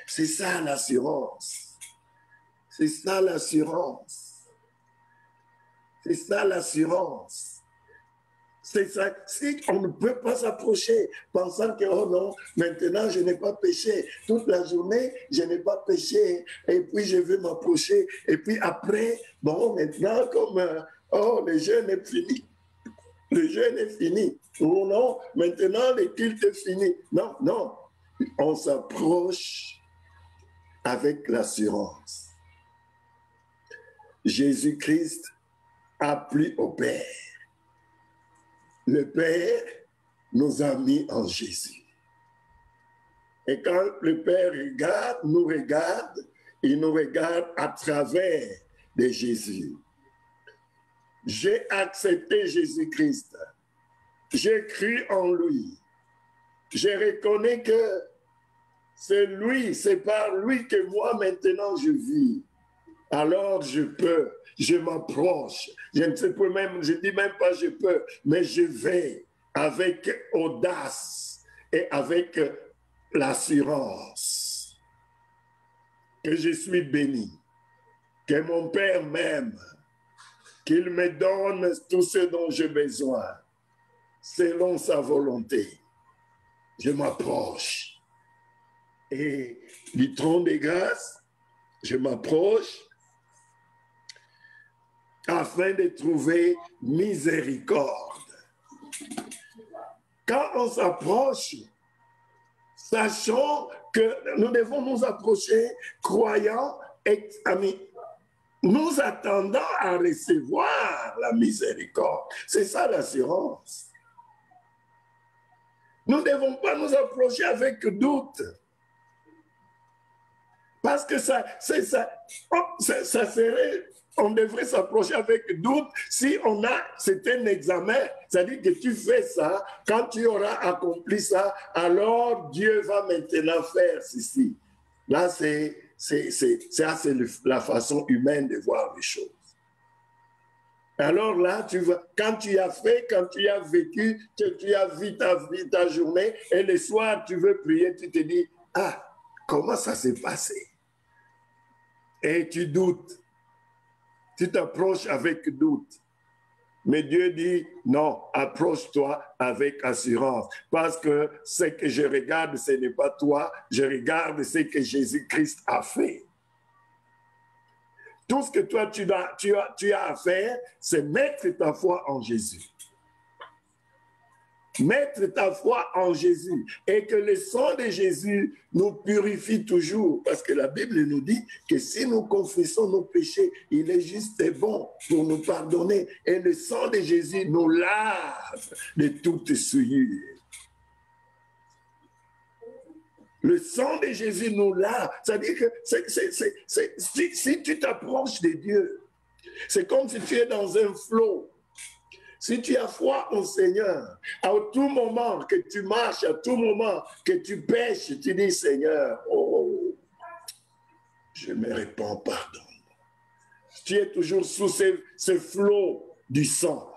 c'est ça l'assurance. C'est ça l'assurance. C'est ça l'assurance. C'est ça. Si on ne peut pas s'approcher pensant que, oh non, maintenant je n'ai pas péché. Toute la journée, je n'ai pas péché. Et puis je vais m'approcher. Et puis après, bon, maintenant, comme, oh, le jeûne est fini. Le jeûne est fini. Oh non, maintenant le culte est fini. Non, non. On s'approche avec l'assurance. Jésus-Christ a plu au Père. Le Père nous a mis en Jésus. Et quand le Père nous regarde, il nous regarde à travers de Jésus. J'ai accepté Jésus-Christ. J'ai cru en lui. Je reconnais que c'est lui, c'est par lui que moi maintenant je vis. Alors je m'approche. Je ne sais pas même, je dis même pas je peux, mais je vais avec audace et avec l'assurance que je suis béni, que mon Père m'aime, qu'il me donne tout ce dont j'ai besoin, selon sa volonté. Je m'approche. Et du trône de grâce, je m'approche afin de trouver miséricorde. Quand on s'approche, sachons que nous devons nous approcher croyant et nous attendons à recevoir la miséricorde. C'est ça l'assurance. Nous ne devons pas nous approcher avec doute. Parce que ça serait, on devrait s'approcher avec doute si on a, c'est un examen, c'est-à-dire que tu fais ça, quand tu auras accompli ça, alors Dieu va maintenant faire ceci. Là, c'est la façon humaine de voir les choses. Alors là, quand tu as fait, quand tu as vécu, que tu as vu ta journée, et le soir, tu veux prier, tu te dis, ah, comment ça s'est passé? Et tu doutes. Tu t'approches avec doute. Mais Dieu dit, non, approche-toi avec assurance. Parce que ce que je regarde, ce n'est pas toi, je regarde ce que Jésus-Christ a fait. Tout ce que toi, tu as à faire, c'est mettre ta foi en Jésus. Mettre ta foi en Jésus et que le sang de Jésus nous purifie toujours, parce que la Bible nous dit que si nous confessons nos péchés, il est juste et bon pour nous pardonner, et le sang de Jésus nous lave de toute souillure. Le sang de Jésus nous lave, c'est-à-dire que si tu t'approches de Dieu, c'est comme si tu es dans un flot. Si tu as foi au Seigneur, à tout moment que tu marches, à tout moment que tu pêches, tu dis, Seigneur, oh, je me répands pardon. Tu es toujours sous ce flot du sang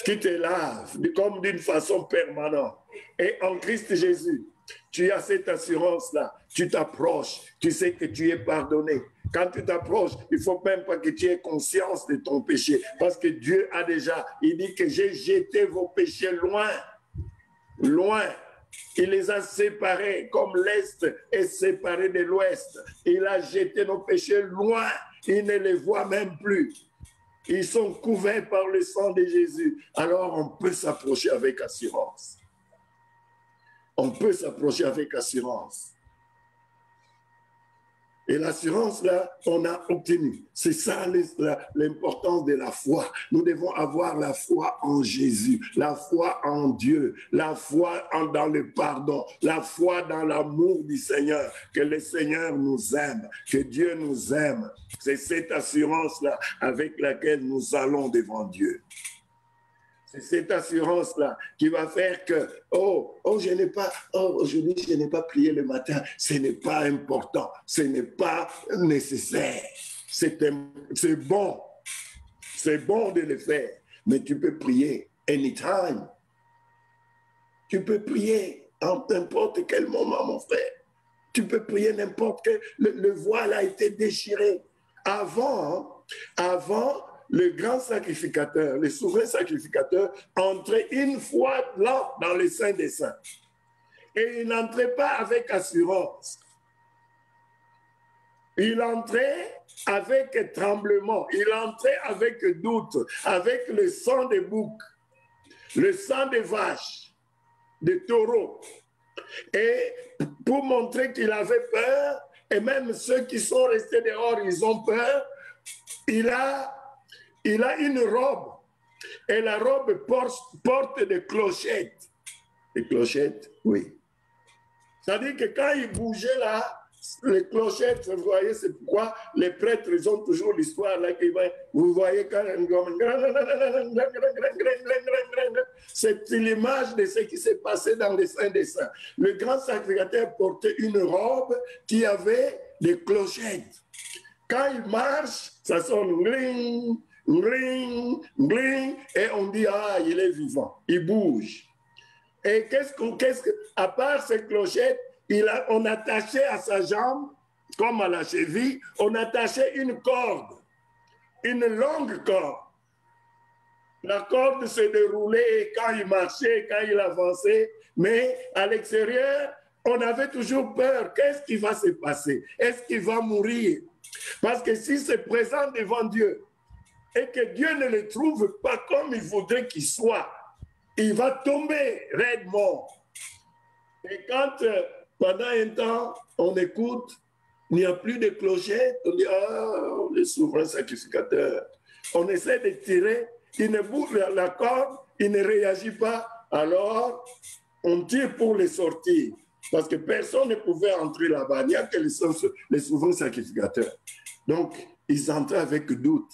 qui te lave comme d'une façon permanente. Et en Christ Jésus, tu as cette assurance-là. Tu t'approches, tu sais que tu es pardonné. Quand tu t'approches, il ne faut même pas que tu aies conscience de ton péché. Parce que Dieu a déjà, il dit que j'ai jeté vos péchés loin. Loin. Il les a séparés comme l'Est est séparé de l'Ouest. Il a jeté nos péchés loin. Il ne les voit même plus. Ils sont couverts par le sang de Jésus. Alors on peut s'approcher avec assurance. on peut s'approcher avec assurance. Et l'assurance, là, on a obtenu. C'est ça l'importance de la foi. Nous devons avoir la foi en Jésus, la foi en Dieu, la foi dans le pardon, la foi dans l'amour du Seigneur, que le Seigneur nous aime, que Dieu nous aime. C'est cette assurance-là avec laquelle nous allons devant Dieu. C'est cette assurance-là qui va faire que, aujourd'hui, je n'ai pas prié le matin. Ce n'est pas important. Ce n'est pas nécessaire. C'est bon. C'est bon de le faire. Mais tu peux prier anytime. Tu peux prier en n'importe quel moment, mon frère. Tu peux prier n'importe quel... Le voile a été déchiré. Avant, le grand sacrificateur, le souverain sacrificateur, entrait une fois là dans le Saint des Saints. Et il n'entrait pas avec assurance. Il entrait avec tremblement. Il entrait avec doute, avec le sang des boucs, le sang des vaches, des taureaux. Et pour montrer qu'il avait peur, et même ceux qui sont restés dehors, ils ont peur, il a une robe, et la robe porte des clochettes. Des clochettes, oui. C'est-à-dire que quand il bougeait là, les clochettes, vous voyez, c'est pourquoi les prêtres, ils ont toujours l'histoire là, vous voyez quand... C'est l'image de ce qui s'est passé dans les Saints des Saints. Le grand sacrificateur portait une robe qui avait des clochettes. Quand il marche, ça sonne gling, gling, gling, et on dit, ah, il est vivant, il bouge. Et à part ces clochettes, on attachait à sa jambe, comme à la cheville, on attachait une corde, une longue corde. La corde se déroulait quand il marchait, quand il avançait, mais à l'extérieur, on avait toujours peur. Qu'est-ce qui va se passer? Est-ce qu'il va mourir? Parce que s'il se présente devant Dieu et que Dieu ne le trouve pas comme il voudrait qu'il soit, il va tomber raide mort. Et quand, pendant un temps, on écoute, il n'y a plus de clochettes, on dit, ah, le souverain sacrificateur. On essaie de tirer, il ne bouge la corde, il ne réagit pas, alors on tire pour les sortir. Parce que personne ne pouvait entrer là-bas, il n'y a que les souverains sacrificateurs. Donc, ils entraient avec doute.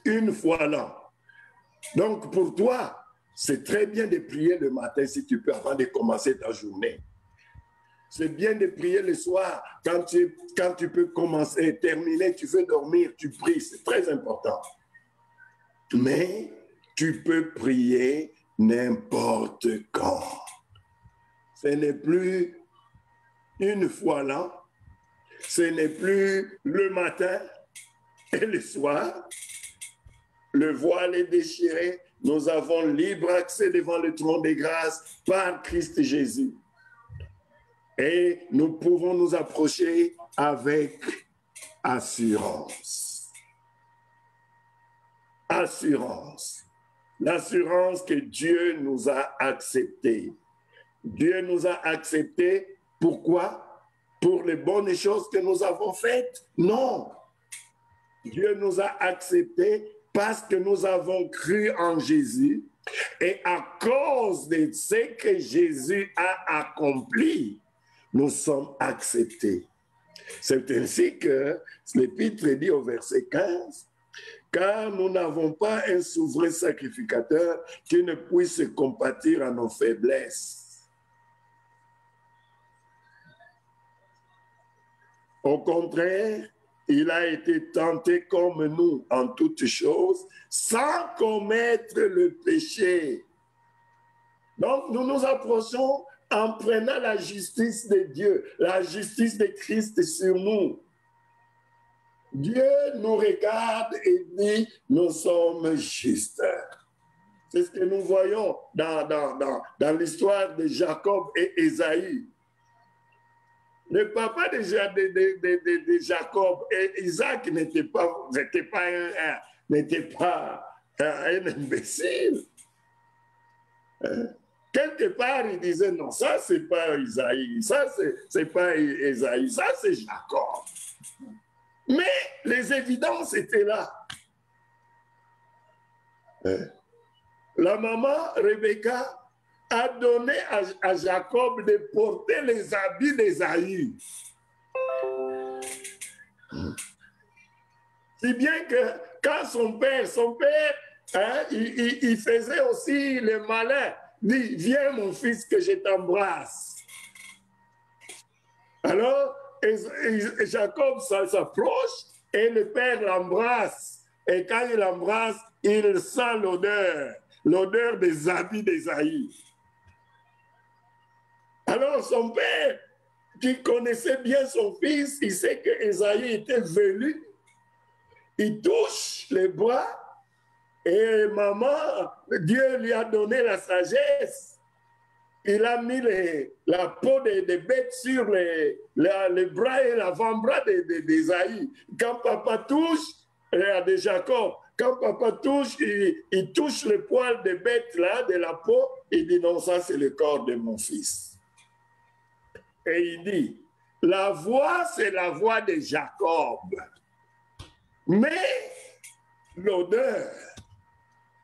Une fois là. Donc, pour toi, c'est très bien de prier le matin, si tu peux, avant de commencer ta journée. C'est bien de prier le soir, quand tu peux commencer, terminer, tu veux dormir, tu pries, c'est très important. Mais tu peux prier n'importe quand. Ce n'est plus une fois là, ce n'est plus le matin et le soir. Le voile est déchiré, nous avons libre accès devant le trône de grâce par Christ Jésus. Et nous pouvons nous approcher avec assurance. Assurance. L'assurance que Dieu nous a acceptée. Dieu nous a acceptés, pourquoi? Pour les bonnes choses que nous avons faites? Non. Dieu nous a acceptés parce que nous avons cru en Jésus et à cause de ce que Jésus a accompli, nous sommes acceptés. C'est ainsi que l'Épître dit au verset 15, « Car nous n'avons pas un souverain sacrificateur qui ne puisse compatir à nos faiblesses. » Au contraire, il a été tenté comme nous en toutes choses, sans commettre le péché. Donc, nous nous approchons en prenant la justice de Dieu, la justice de Christ sur nous. Dieu nous regarde et dit, nous sommes justes. C'est ce que nous voyons dans l'histoire de Jacob et Ésaü. Le papa de Jacob et Isaac n'était pas un imbécile. quelque part, il disait, non, ça, c'est pas Isaïe, ça, c'est pas Esaïe, ça, c'est Jacob. Mais les évidences étaient là. La maman, Rebecca, a donné à Jacob de porter les habits d'Esaïe. Si bien que quand son père, hein, il faisait aussi le malin, dit, viens mon fils que je t'embrasse. Alors, Jacob s'approche et le père l'embrasse. Et quand il l'embrasse, il sent l'odeur des habits d'Esaïe. Alors son père, qui connaissait bien son fils, il sait que Esaïe était velu. Il touche les bras et maman, Dieu lui a donné la sagesse. Il a mis la peau des bêtes sur les bras et l'avant-bras d'Esaïe. Quand papa touche, de Jacob, quand papa touche, il touche le poil des bêtes là, de la peau, il dit non, ça c'est le corps de mon fils. Et il dit, la voix c'est la voix de Jacob, mais l'odeur,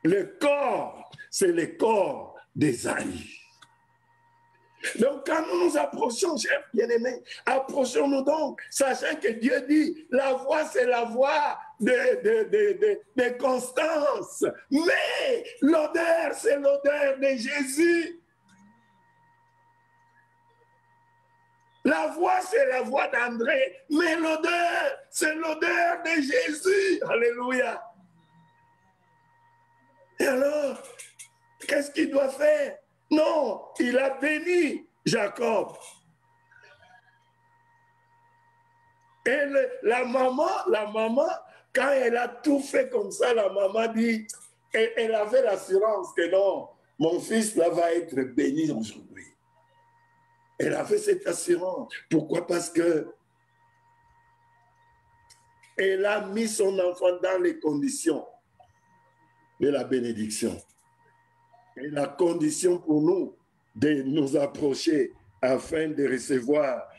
le corps, c'est le corps d'Esaïe. Donc, quand nous nous approchons, chers bien-aimés, approchons-nous donc, sachant que Dieu dit, la voix, c'est la voix de Constance, mais l'odeur, c'est l'odeur de Jésus. La voix, c'est la voix d'André, mais l'odeur, c'est l'odeur de Jésus. Alléluia. Et alors, qu'est-ce qu'il doit faire? Non, il a béni Jacob. Et la maman, quand elle a tout fait comme ça, la maman dit, elle avait l'assurance que non, mon fils là va être béni aujourd'hui. Elle avait cette assurance. Pourquoi? Parce que elle a mis son enfant dans les conditions de la bénédiction. Et la condition pour nous de nous approcher afin de recevoir,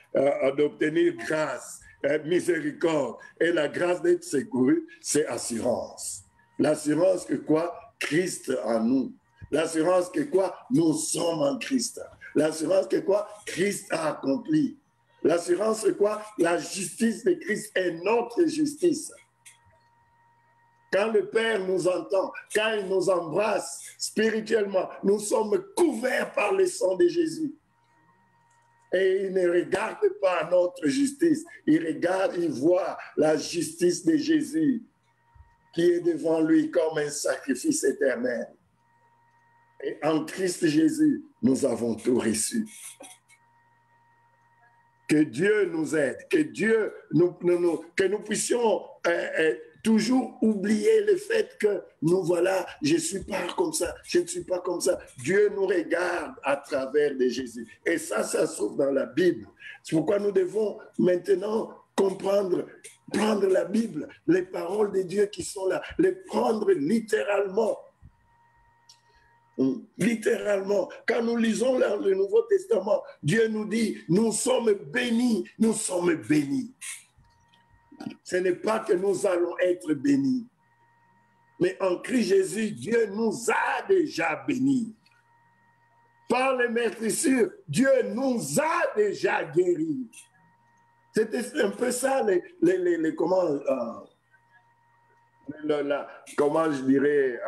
d'obtenir grâce, miséricorde et la grâce d'être secouru, c'est assurance. L'assurance que quoi? Christ en nous. L'assurance que quoi? Nous sommes en Christ. L'assurance que quoi? Christ a accompli. L'assurance que quoi? La justice de Christ est notre justice. Quand le Père nous entend, quand il nous embrasse spirituellement, nous sommes couverts par le sang de Jésus. Et il ne regarde pas notre justice. Il regarde, il voit la justice de Jésus qui est devant lui comme un sacrifice éternel. Et en Christ Jésus, nous avons tout reçu. Que Dieu nous aide, que Dieu que nous puissions toujours oublier le fait que nous voilà, je ne suis pas comme ça, je ne suis pas comme ça. Dieu nous regarde à travers de Jésus. Et ça se trouve dans la Bible. C'est pourquoi nous devons maintenant comprendre, prendre la Bible, les paroles de Dieu qui sont là, les prendre littéralement. Littéralement, quand nous lisons le Nouveau Testament, Dieu nous dit, nous sommes bénis, nous sommes bénis. Ce n'est pas que nous allons être bénis, mais en Christ Jésus, Dieu nous a déjà bénis. Par les meurtrissures, Dieu nous a déjà guéris. C'était un peu ça, comment je dirais,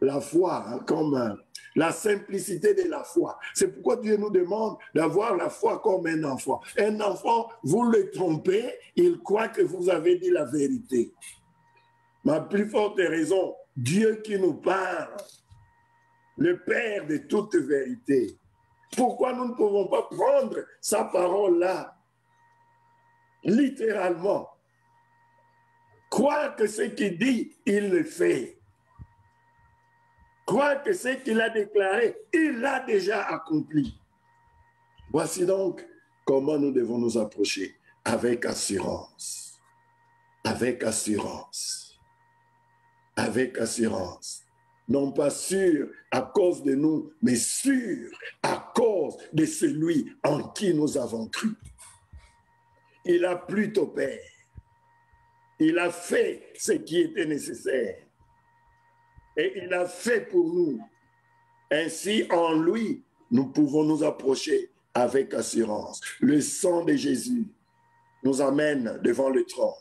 la foi, hein, comme la simplicité de la foi. C'est pourquoi Dieu nous demande d'avoir la foi comme un enfant. Un enfant, vous le trompez, il croit que vous avez dit la vérité. Ma plus forte raison, Dieu qui nous parle, le Père de toute vérité. Pourquoi nous ne pouvons pas prendre sa parole-là, littéralement, croire que ce qu'il dit, il le fait. Croire que ce qu'il a déclaré, il l'a déjà accompli. Voici donc comment nous devons nous approcher. Avec assurance. Avec assurance. Avec assurance. non pas sûr à cause de nous, mais sûr à cause de celui en qui nous avons cru. Il a plu au Père. Il a fait ce qui était nécessaire. Et il a fait pour nous. Ainsi, en lui, nous pouvons nous approcher avec assurance. Le sang de Jésus nous amène devant le trône.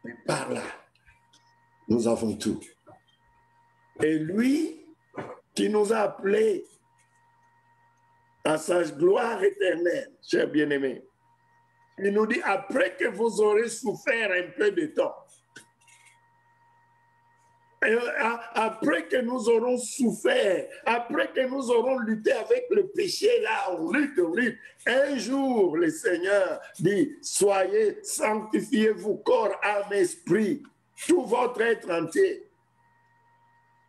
Et par là, nous avons tout. Et lui qui nous a appelés à sa gloire éternelle, chers bien-aimés, il nous dit, après que vous aurez souffert un peu de temps, après que nous aurons souffert, après que nous aurons lutté avec le péché, là, on lutte, un jour, le Seigneur dit, soyez, sanctifiez-vous, corps, âme, esprit, tout votre être entier.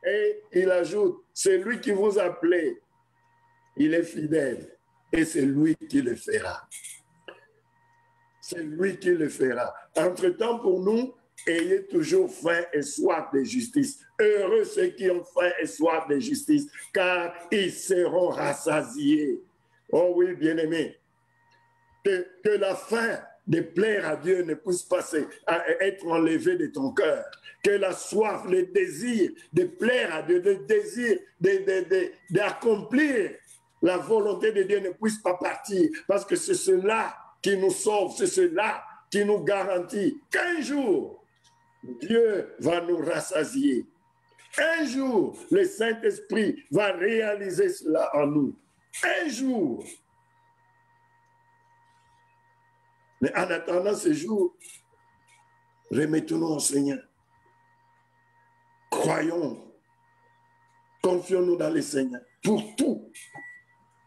Et il ajoute, c'est lui qui vous a appelé, il est fidèle, et c'est lui qui le fera. C'est lui qui le fera. Entre-temps, pour nous, ayez toujours faim et soif de justice. Heureux ceux qui ont faim et soif de justice, car ils seront rassasiés. Oh oui, bien-aimés, que la faim de plaire à Dieu ne puisse pas être enlevée de ton cœur. Que la soif, le désir de plaire à Dieu, le désir d'accomplir la volonté de Dieu ne puisse pas partir. Parce que c'est cela qui nous sauve, c'est cela qui nous garantit qu'un jour, Dieu va nous rassasier. Un jour, le Saint-Esprit va réaliser cela en nous. Un jour. Mais en attendant ce jour, remettons-nous au Seigneur. Croyons, confions-nous dans le Seigneur pour tout.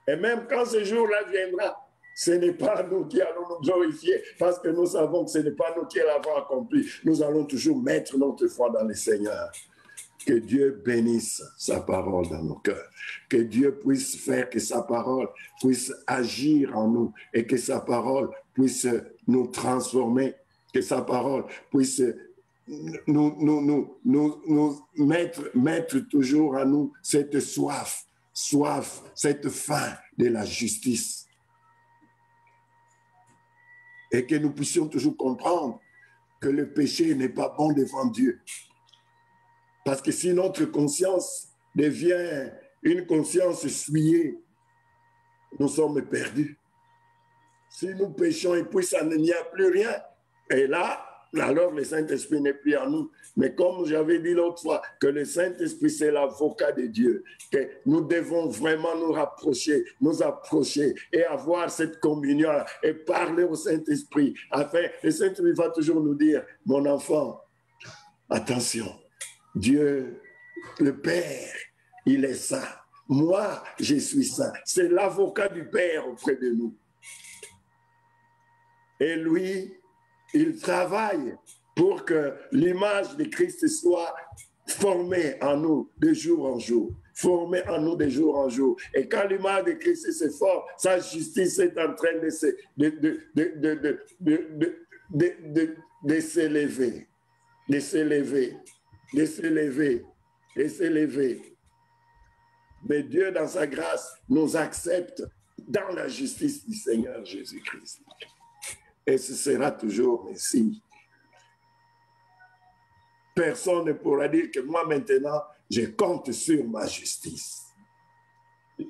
Et même quand ce jour-là viendra, ce n'est pas nous qui allons nous glorifier, parce que nous savons que ce n'est pas nous qui l'avons accompli. Nous allons toujours mettre notre foi dans le Seigneur. Que Dieu bénisse sa parole dans nos cœurs. Que Dieu puisse faire que sa parole puisse agir en nous et que sa parole puisse nous transformer, que sa parole puisse nous mettre toujours à nous cette soif, cette faim de la justice. Et que nous puissions toujours comprendre que le péché n'est pas bon devant Dieu. Parce que si notre conscience devient une conscience souillée, nous sommes perdus. Si nous péchons et puis ça n'y a plus rien, et là, alors le Saint-Esprit n'est plus en nous. Mais comme j'avais dit l'autre fois, que le Saint-Esprit, c'est l'avocat de Dieu, que nous devons vraiment nous rapprocher, nous approcher et avoir cette communion et parler au Saint-Esprit. Afin, le Saint-Esprit va toujours nous dire, mon enfant, attention, Dieu, le Père, il est saint. Moi, je suis saint. C'est l'avocat du Père auprès de nous. Et lui, il travaille pour que l'image de Christ soit formée en nous de jour en jour. Formée en nous de jour en jour. Et quand l'image de Christ se forme, sa justice est en train de s'élever. De s'élever. De s'élever. De s'élever. Mais Dieu, dans sa grâce, nous accepte dans la justice du Seigneur Jésus-Christ. Et ce sera toujours ainsi. Personne ne pourra dire que moi maintenant, je compte sur ma justice.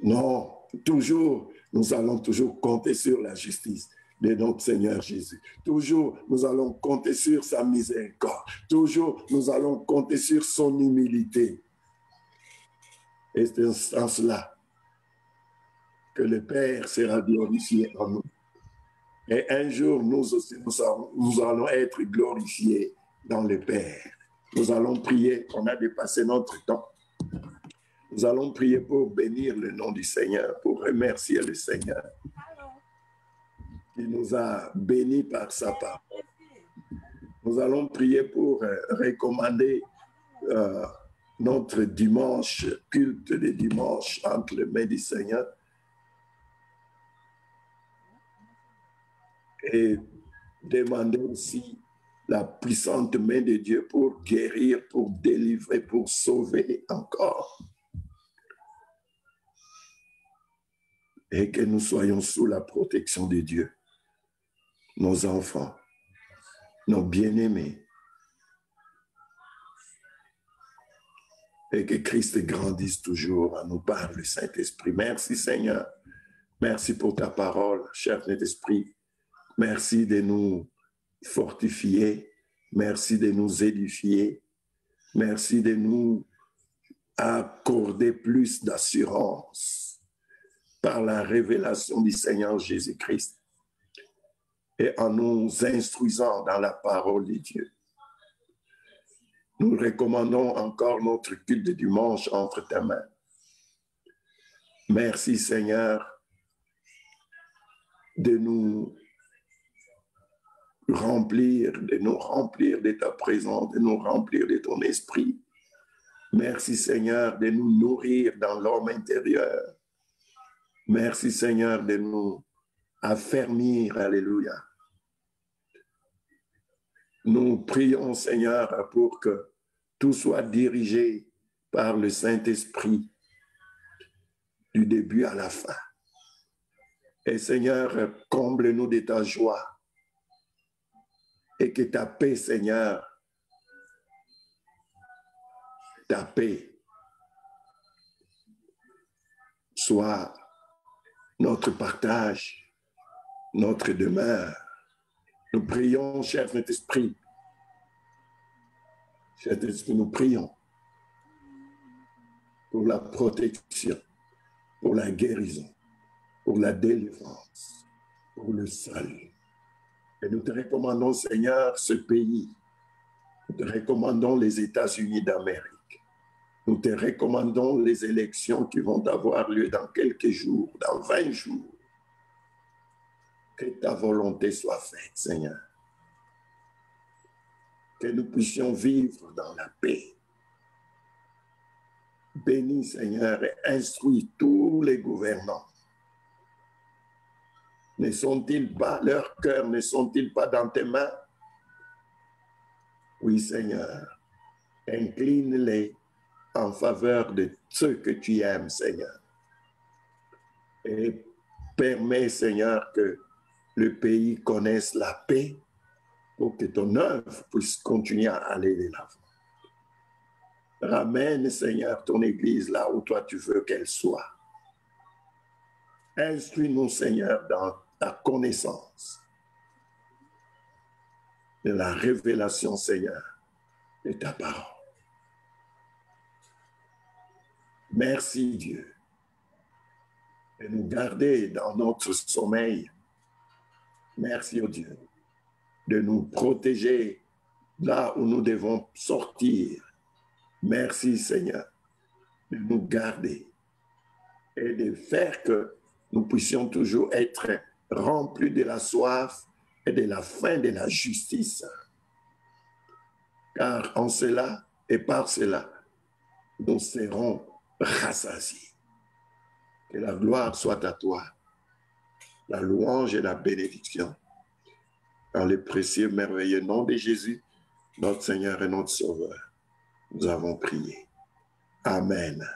Non, toujours, nous allons toujours compter sur la justice de notre Seigneur Jésus. Toujours, nous allons compter sur sa miséricorde. Toujours, nous allons compter sur son humilité. Et c'est dans ce sens-là que le Père sera glorifié en nous. Et un jour, nous aussi, nous allons être glorifiés dans le Père. Nous allons prier, on a dépassé notre temps. Nous allons prier pour bénir le nom du Seigneur, pour remercier le Seigneur qui nous a bénis par sa parole. Nous allons prier pour recommander notre dimanche, culte de dimanche entre les mains du Seigneur. Et demander aussi la puissante main de Dieu pour guérir, pour délivrer, pour sauver encore. Et que nous soyons sous la protection de Dieu, nos enfants, nos bien-aimés. Et que Christ grandisse toujours à nous par le Saint-Esprit. Merci Seigneur. Merci pour ta parole, cher Saint-Esprit. Merci de nous fortifier. Merci de nous édifier. Merci de nous accorder plus d'assurance par la révélation du Seigneur Jésus-Christ et en nous instruisant dans la parole de Dieu. Nous recommandons encore notre culte de dimanche entre tes mains. Merci Seigneur de nous remplir de ta présence, de nous remplir de ton esprit. Merci Seigneur de nous nourrir dans l'homme intérieur. Merci Seigneur de nous affermir. Alléluia. Nous prions Seigneur pour que tout soit dirigé par le Saint-Esprit du début à la fin. Et Seigneur, comble-nous de ta joie et que ta paix, Seigneur, ta paix soit notre partage, notre demeure. Nous prions, cher Saint-Esprit. Cher Saint-Esprit, nous prions pour la protection, pour la guérison, pour la délivrance, pour le salut. Et nous te recommandons, Seigneur, ce pays. Nous te recommandons les États-Unis d'Amérique. Nous te recommandons les élections qui vont avoir lieu dans quelques jours, dans 20 jours. Que ta volonté soit faite, Seigneur. Que nous puissions vivre dans la paix. Bénis, Seigneur, et instruis tous les gouvernants. Ne sont-ils pas, leurs cœurs ne sont-ils pas dans tes mains? Oui, Seigneur. Incline-les en faveur de ceux que tu aimes, Seigneur. Et permets, Seigneur, que le pays connaisse la paix pour que ton œuvre puisse continuer à aller de l'avant. Ramène, Seigneur, ton Église là où toi tu veux qu'elle soit. Instruis-nous, Seigneur, dans ta connaissance de la révélation, Seigneur, de ta parole. Merci, Dieu, de nous garder dans notre sommeil. Merci, oh Dieu, de nous protéger là où nous devons sortir. Merci, Seigneur, de nous garder et de faire que nous puissions toujours être remplis de la soif et de la faim de la justice. Car en cela et par cela, nous serons rassasiés. Que la gloire soit à toi, la louange et la bénédiction. Dans le précieux, merveilleux nom de Jésus, notre Seigneur et notre Sauveur, nous avons prié. Amen.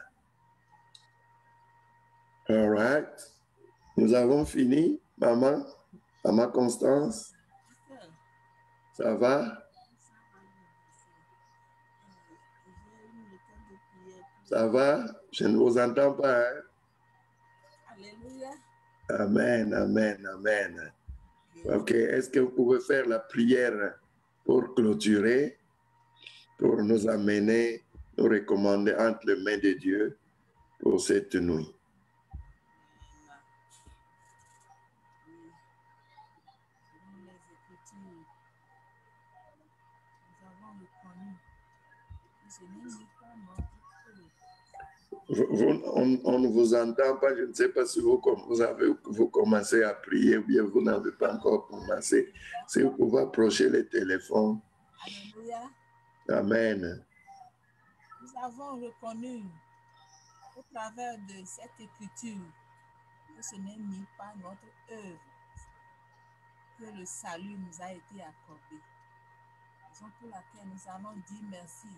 All right. Nous avons fini, maman Constance. Ça va? Ça va? Je ne vous entends pas. Hein? Alléluia. Amen, amen, amen. Ok, est-ce que vous pouvez faire la prière pour clôturer, pour nous amener, nous recommander entre les mains de Dieu pour cette nuit? On ne vous entend pas, je ne sais pas si vous commencez à prier ou bien vous n'avez pas encore commencé. Si vous pouvez approcher le téléphone. Alléluia. Amen. Nous avons reconnu au travers de cette écriture que ce n'est ni pas notre œuvre que le salut nous a été accordé, Raison pour laquelle nous allons dire merci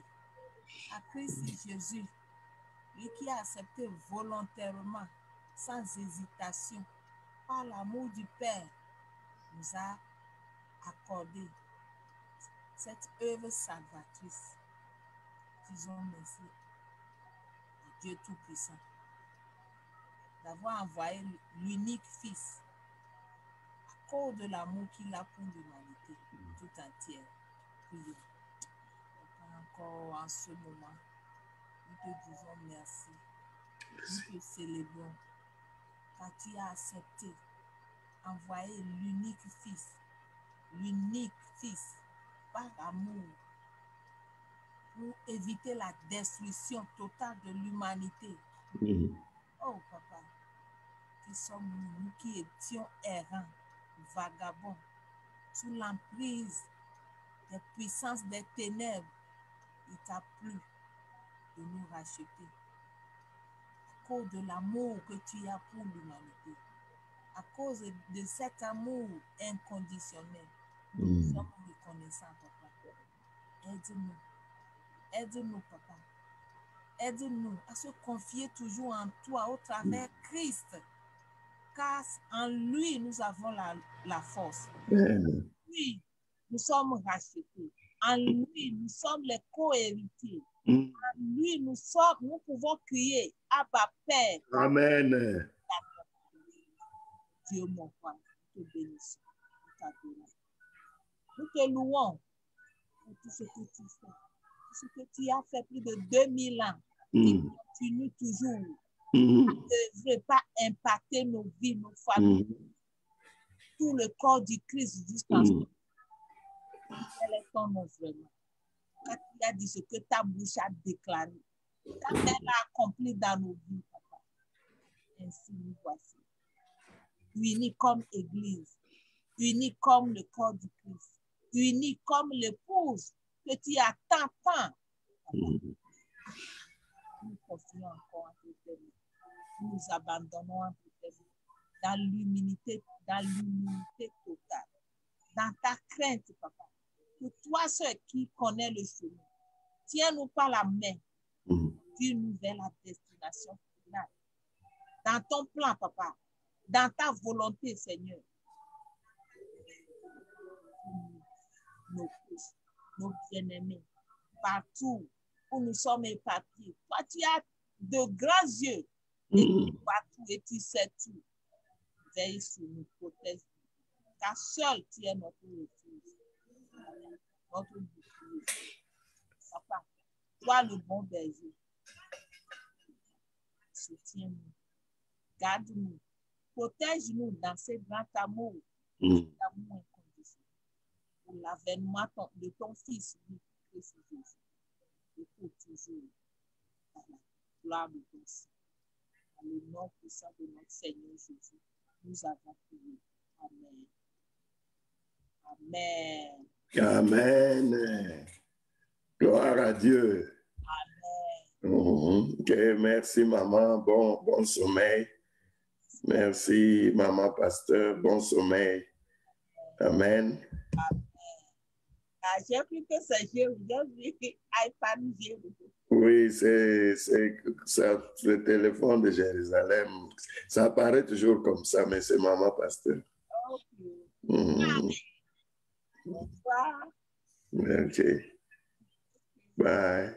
à Christ Jésus, lui qui a accepté volontairement, sans hésitation, par l'amour du Père, nous a accordé cette œuvre salvatrice. Disons merci à Dieu Tout-Puissant d'avoir envoyé l'unique Fils à cause de l'amour qu'il a pour l'humanité tout entière. Prions. Encore en ce moment, nous te disons merci. Nous te célébrons car tu as accepté envoyer l'unique Fils par amour pour éviter la destruction totale de l'humanité. Oh papa, qui sommes nous qui étions errants, vagabonds, sous l'emprise des puissances des ténèbres, il t'a plu de nous racheter à cause de l'amour que tu as pour l'humanité, à cause de cet amour inconditionnel. Nous sommes reconnaissants, papa. Aide-nous. Aide-nous, papa. Aide-nous à se confier toujours en toi au travers Christ, car en lui, nous avons la force. Oui, nous sommes rachetés. En lui, nous sommes les co-héritiers. En lui, nous pouvons crier Abba Père. Amen. Dieu mon Père, nous te bénissons. Nous te louons pour tout ce que tu fais. Tout ce que tu as fait plus de 2000 ans. Qui continue toujours à œuvrer, pas impacter nos vies, nos familles, tout le corps du Christ jusqu'à ce moment. Quel est ton nom vraiment? Quand tu as dit ce que ta bouche a déclaré, quand elle a accompli dans nos vies, papa, ainsi nous voici, unis comme Église, unis comme le corps du Christ, unis comme l'épouse que tu attends tant. Nous confions encore en tes mains. Nous nous abandonnons en tes mains. Dans l'humilité totale. Dans ta crainte, papa. Pour toi seul qui connais le chemin. Tiens-nous par la main. Dis-nous vers la destination finale. Dans ton plan, papa. Dans ta volonté, Seigneur. Nos fils, nos bien-aimés. Partout où nous sommes éparpillés. Toi, tu as de grands yeux. Et partout, et tu sais tout. Veille sur nous, protège-nous. Car seul tu es notre refuge. Notre bouclier. Papa, toi le bon berger. Soutiens-nous. Garde-nous. Protège-nous dans ce grand amour. Cet amour inconditionnel. Pour l'avènement de ton Fils, Christ Jésus. Et pour toujours. Par la gloire de ton Saint. Dans le nom puissant de notre Seigneur Jésus, nous avons prié. Amen. Amen. Amen. Gloire à Dieu. Amen. Ok, merci maman, bon sommeil. Merci maman pasteur, bon sommeil. Amen. Ah, j'ai cru que c'est Jésus, j'ai vu iPad Jésus. Oui, c'est le téléphone de Jérusalem. Ça apparaît toujours comme ça, mais c'est maman pasteur. Ok. Bonsoir. Ok. Bye.